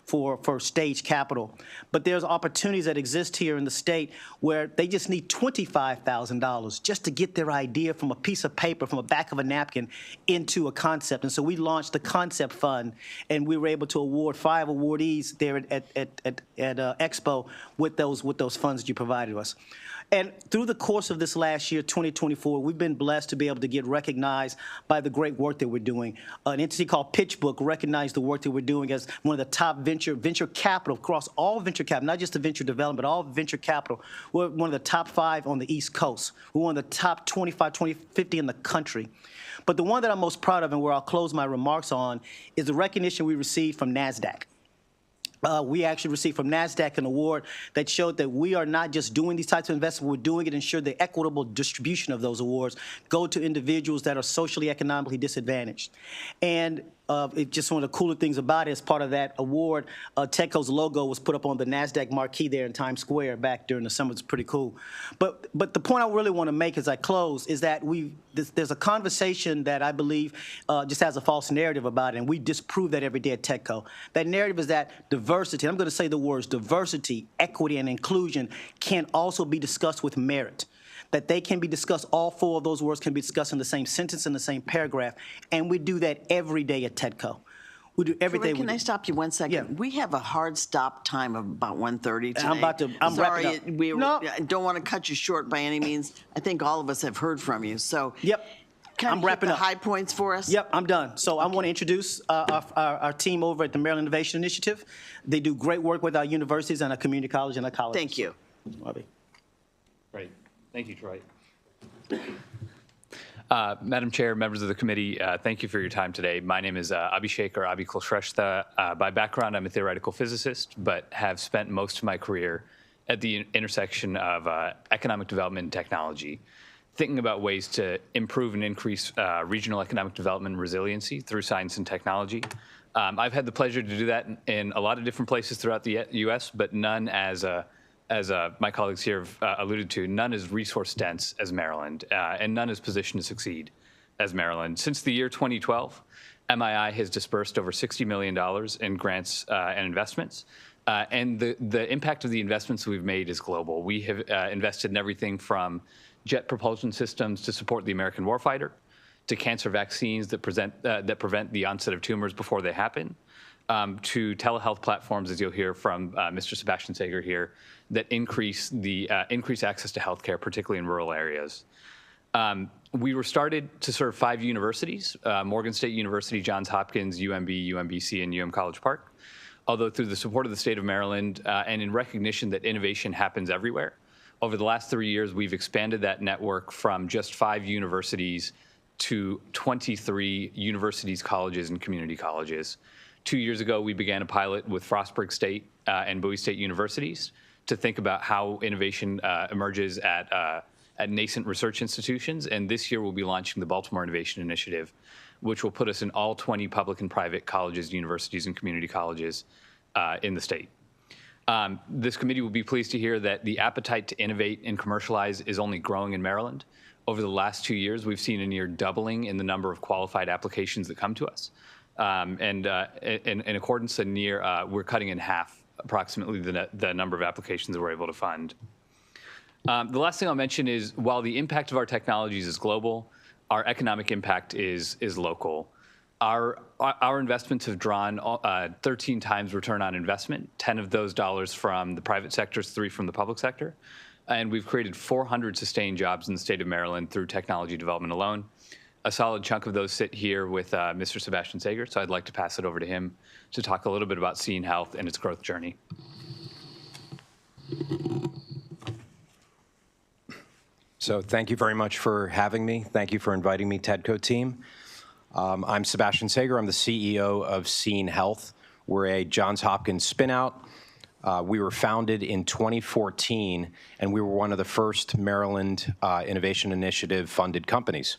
for stage capital. But there's opportunities that exist here in the state where they just need $25,000 just to get their idea from a piece of paper, from the back of a napkin, into a concept. And so we launched the Concept Fund, and we were able to award 5 awardees there at expo with those funds that you provided us. And through the course of this last year, 2024, we've been blessed to be able to get recognized by the great work that we're doing. An entity called PitchBook recognized the work that we're doing as one of the top venture capital across all venture capital, not just the venture development, but all venture capital. We're one of the top 5 on the East Coast. We're one of the top 25, 50 in the country. But the one that I'm most proud of and where I'll close my remarks on is the recognition we received from NASDAQ. We actually received from NASDAQ an award that showed that we are not just doing these types of investments, we're doing it to ensure the equitable distribution of those awards go to individuals that are socially, economically disadvantaged. And just one of the cooler things about it, as part of that award, TEDCO's logo was put up on the NASDAQ marquee there in Times Square back during the summer. It's pretty cool. But the point I really want to make as I close is that there's a conversation that I believe just has a false narrative about it, and we disprove that every day at TEDCO. That narrative is that diversity, and I'm going to say the words diversity, equity, and inclusion can also be discussed with merit. That they can be discussed, all 4 of those words can be discussed in the same sentence, in the same paragraph, and we do that every day at TEDCO. We do every day. Can I stop you 1 second? Yeah. We have a hard stop time of about 1:30 today. I'm Sorry, wrapping up. I don't want to cut you short by any means. I think all of us have heard from you. So yep. I'm wrapping up. High points for us. Yep, I'm done. So I want to introduce our team over at the Maryland Innovation Initiative. They do great work with our universities and our community college and our colleges. Thank you. Great. Thank you, Troy. Madam Chair, members of the committee, thank you for your time today. My name is Abhishek or Abhi Kulshrestha. By background, I'm a theoretical physicist, but have spent most of my career at the intersection of economic development and technology, thinking about ways to improve and increase regional economic development and resiliency through science and technology. I've had the pleasure to do that in a lot of different places throughout the U.S., but none as my colleagues here have alluded to, none as resource dense as Maryland, and none is positioned to succeed as Maryland. Since the year 2012, MII has dispersed over $60 million in grants and investments, and the impact of the investments we've made is global. We have invested in everything from jet propulsion systems to support the American warfighter, to cancer vaccines that prevent the onset of tumors before they happen, to telehealth platforms, as you'll hear from Mr. Sebastian Sager here, that increase access to healthcare, particularly in rural areas. We were started to serve 5 universities, Morgan State University, Johns Hopkins, UMB, UMBC, and College Park. Although through the support of the state of Maryland and in recognition that innovation happens everywhere, over the last 3 years, we've expanded that network from just 5 universities to 23 universities, colleges, and community colleges. 2 years ago, we began a pilot with Frostburg State and Bowie State universities to think about how innovation emerges at nascent research institutions. And this year, we'll be launching the Baltimore Innovation Initiative, which will put us in all 20 public and private colleges, universities, and community colleges in the state. This committee will be pleased to hear that the appetite to innovate and commercialize is only growing in Maryland. Over the last 2 years, we've seen a near doubling in the number of qualified applications that come to us. And in accordance, we're cutting in half approximately the number of applications that we're able to fund. The last thing I'll mention is while the impact of our technologies is global, our economic impact is local. Our investments have drawn 13 times return on investment, 10 of those dollars from the private sector, 3 from the public sector. And we've created 400 sustained jobs in the state of Maryland through technology development alone. A solid chunk of those sit here with Mr. Sebastian Sager, so I'd like to pass it over to him to talk a little bit about Scene Health and its growth journey. So thank you very much for having me. Thank you for inviting me, TEDCO team. I'm Sebastian Sager. I'm the CEO of Scene Health. We're a Johns Hopkins spin-out. We were founded in 2014, and we were one of the first Maryland Innovation Initiative funded companies.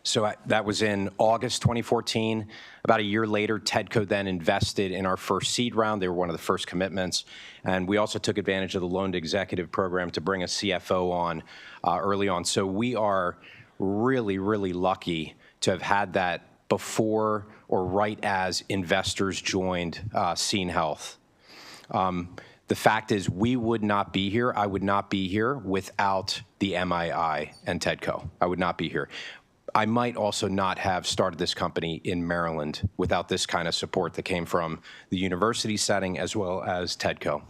So that was in August 2014. About a year later, TEDCO then invested in our first seed round. They were one of the first commitments. And we also took advantage of the Loan to Executive program to bring a CFO on early on. So we are really, really lucky to have had that before or right as investors joined Scene Health. The fact is we would not be here, I would not be here without the MII and TEDCO. I would not be here. I might also not have started this company in Maryland without this kind of support that came from the university setting as well as TEDCO.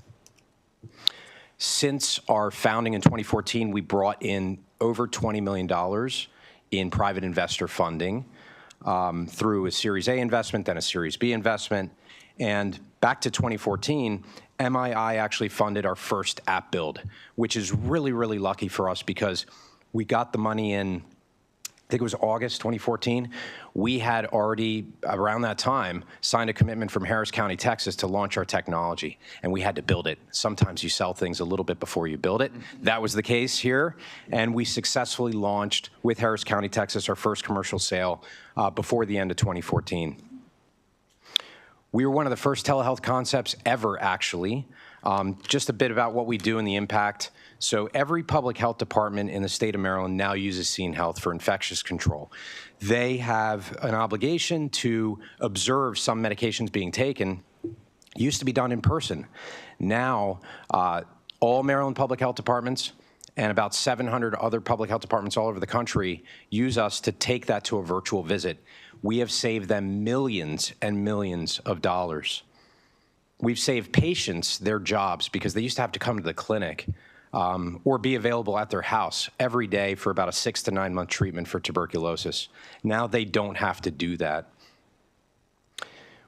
Since our founding in 2014, we brought in over $20 million in private investor funding through a Series A investment, then a Series B investment. And back to 2014, MII actually funded our first app build, which is really, really lucky for us because we got the money in, I think it was August 2014. We had already, around that time, signed a commitment from Harris County, Texas to launch our technology, and we had to build it. Sometimes you sell things a little bit before you build it. That was the case here, and we successfully launched with Harris County, Texas, our first commercial sale before the end of 2014. We were one of the first telehealth concepts ever, actually. Just a bit about what we do and the impact. So every public health department in the state of Maryland now uses Scene Health for infectious control. They have an obligation to observe some medications being taken. It used to be done in person. Now, all Maryland public health departments and about 700 other public health departments all over the country use us to take that to a virtual visit. We have saved them millions and millions of dollars. We've saved patients their jobs because they used to have to come to the clinic or be available at their house every day for about a 6 to 9 month treatment for tuberculosis. Now they don't have to do that.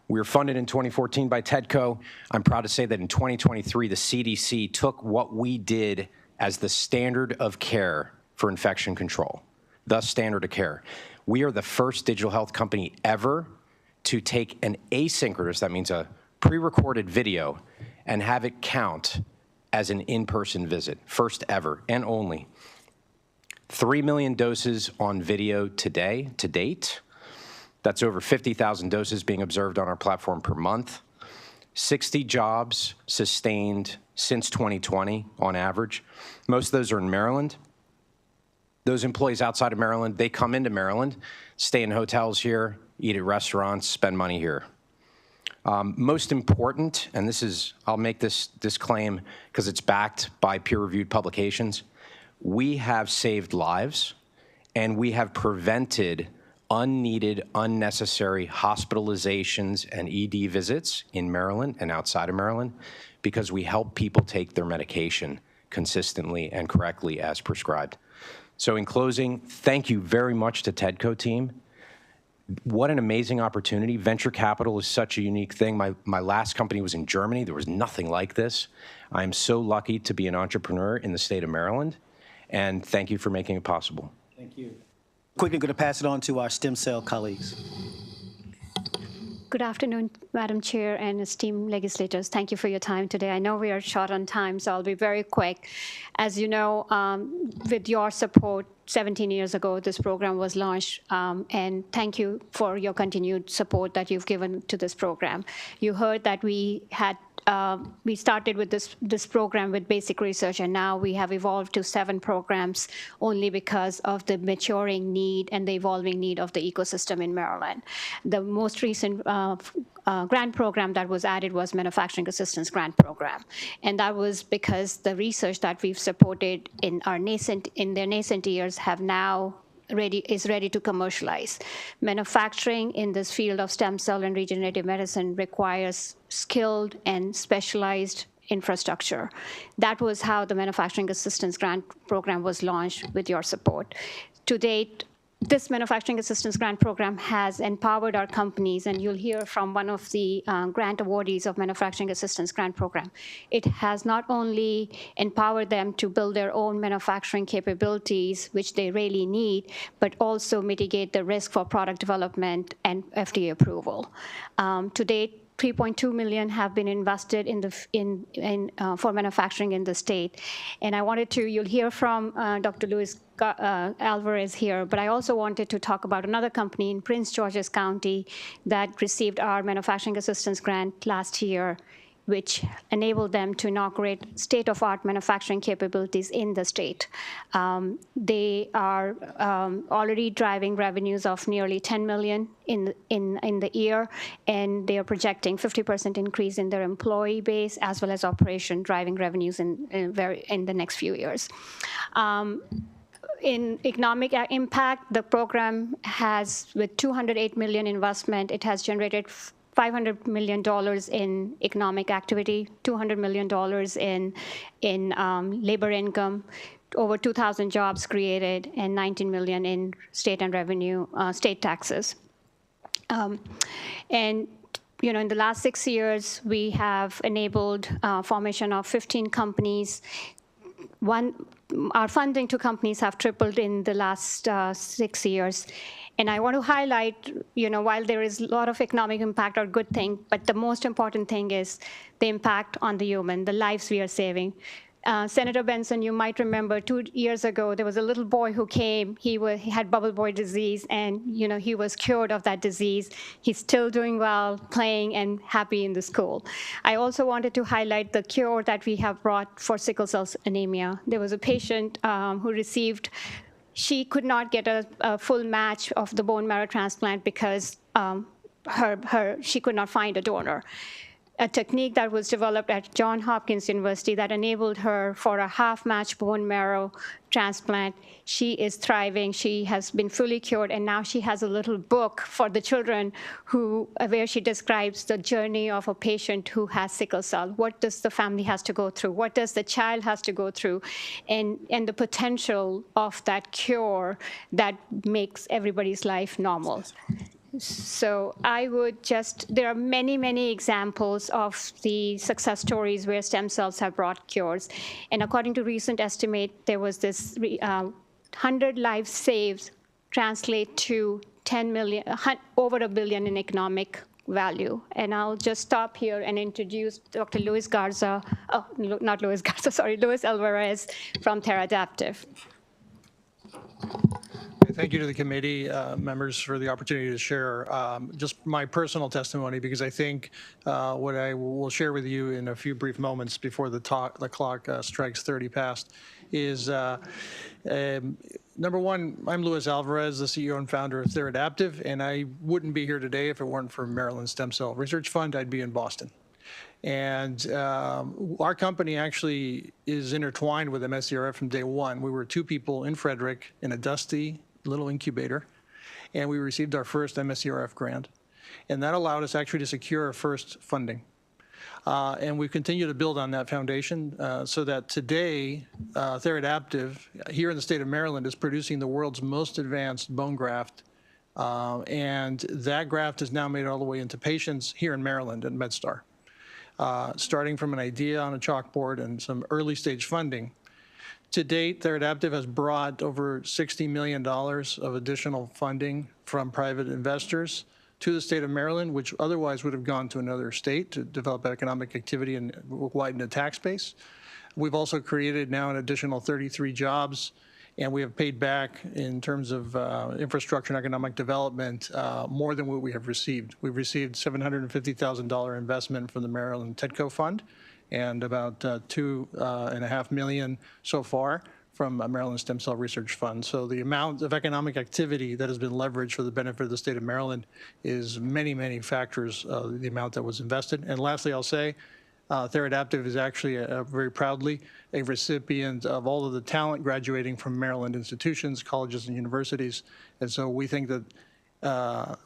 We were funded in 2014 by TEDCO. I'm proud to say that in 2023, the CDC took what we did as the standard of care for infection control, the standard of care. We are the first digital health company ever to take an asynchronous, that means a pre-recorded video, and have it count as an in-person visit, first ever and only. 3 million doses on video today, to date. That's over 50,000 doses being observed on our platform per month. 60 jobs sustained since 2020 on average. Most of those are in Maryland. Those employees outside of Maryland, they come into Maryland, stay in hotels here, eat at restaurants, spend money here. Most important, and this is, I'll make this claim because it's backed by peer-reviewed publications, we have saved lives and we have prevented unneeded, unnecessary hospitalizations and ED visits in Maryland and outside of Maryland because we help people take their medication consistently and correctly as prescribed. So in closing, thank you very much to TEDCO team. What an amazing opportunity. Venture capital is such a unique thing. My last company was in Germany. There was nothing like this. I am so lucky to be an entrepreneur in the state of Maryland, and thank you for making it possible. Thank you. Quickly going to pass it on to our stem cell colleagues. Good afternoon, Madam Chair and esteemed legislators. Thank you for your time today. I know we are short on time, so I'll be very quick. As you know, with your support, 17 years ago, this program was launched, and thank you for your continued support that you've given to this program. You heard that we started with this program with basic research, and now we have evolved to 7 programs only because of the maturing need and the evolving need of the ecosystem in Maryland. The most recent grant program that was added was Manufacturing Assistance Grant Program, and that was because the research that we've supported in their nascent years have now is ready to commercialize. Manufacturing in this field of stem cell and regenerative medicine requires skilled and specialized infrastructure. That was how the Manufacturing Assistance Grant Program was launched with your support. To date, this Manufacturing Assistance Grant Program has empowered our companies, and you'll hear from one of the grant awardees of Manufacturing Assistance Grant Program. It has not only empowered them to build their own manufacturing capabilities, which they really need, but also mitigate the risk for product development and FDA approval. To date, $3.2 million have been invested for manufacturing in the state. And I wanted to, you'll hear from Dr. Luis Alvarez here, but I also wanted to talk about another company in Prince George's County that received our manufacturing assistance grant last year, which enabled them to inaugurate state-of-art manufacturing capabilities in the state. They are already driving revenues of nearly $10 million in the year, and they are projecting 50% increase in their employee base as well as operation driving revenues in the next few years. in economic impact, the program has, with $208 million investment, it has generated $500 million in economic activity, $200 million in labor income, over 2,000 jobs created, and $19 million in state and revenue, state taxes. And in the last 6 years, we have enabled formation of 15 companies. Our funding to companies have tripled in the last 6 years. And I want to highlight, while there is a lot of economic impact or good thing, but the most important thing is the impact on the human, the lives we are saving. Senator Benson, you might remember 2 years ago, there was a little boy who came. He had bubble boy disease, and he was cured of that disease. He's still doing well, playing, and happy in the school. I also wanted to highlight the cure that we have brought for sickle cell anemia. There was a patient who received, she could not get a full match of the bone marrow transplant because she could not find a donor. A technique that was developed at Johns Hopkins University that enabled her for a half-match bone marrow transplant. She is thriving. She has been fully cured, and now she has a little book for the children where she describes the journey of a patient who has sickle cell. What does the family has to go through? What does the child has to go through? And the potential of that cure that makes everybody's life normal. So I would there are many, many examples of the success stories where stem cells have brought cures. And according to recent estimate, there was this 100 lives saved translate to 10 million, over $1 billion in economic value. And I'll just stop here and introduce Dr. Luis Garza, not Luis Garza, sorry, Luis Alvarez from Theradaptive. Thank you to the committee members for the opportunity to share just my personal testimony, because I think what I will share with you in a few brief moments before the clock strikes 30 past is, number one, I'm Luis Alvarez, the CEO and founder of Theradaptive, and I wouldn't be here today if it weren't for Maryland Stem Cell Research Fund. I'd be in Boston. And our company actually is intertwined with MSCRF from day one. We were 2 people in Frederick in a dusty little incubator, and we received our first MSCRF grant. And that allowed us actually to secure our first funding. And we continue to build on that foundation so that today, Theradaptive here in the state of Maryland is producing the world's most advanced bone graft. And that graft is now made all the way into patients here in Maryland at MedStar. Starting from an idea on a chalkboard and some early stage funding. To date, Theradaptive has brought over $60 million of additional funding from private investors to the state of Maryland, which otherwise would have gone to another state to develop economic activity and widen the tax base. We've also created now an additional 33 jobs, and we have paid back in terms of infrastructure and economic development more than what we have received. We've received $750,000 investment from the Maryland TEDCO Fund, and about $2.5 million so far from Maryland Stem Cell Research Fund. So the amount of economic activity that has been leveraged for the benefit of the state of Maryland is many, many factors of the amount that was invested. And lastly, I'll say, Theradaptive is actually very proudly a recipient of all of the talent graduating from Maryland institutions, colleges, and universities. And so we think that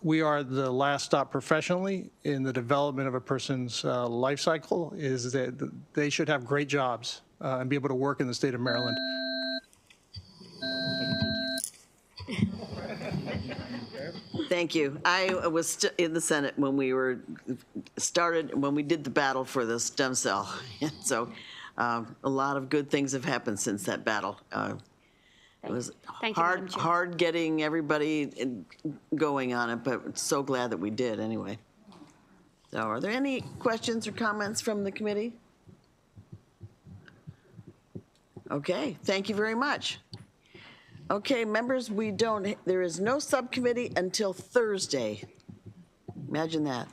we are the last stop professionally in the development of a person's life cycle, is that they should have great jobs and be able to work in the state of Maryland. Thank you. I was in the Senate when we when we did the battle for the stem cell. And so a lot of good things have happened since that battle. It was hard getting everybody going on it, but so glad that we did anyway. So are there any questions or comments from the committee? Okay, thank you very much. Okay, members, there is no subcommittee until Thursday. Imagine that.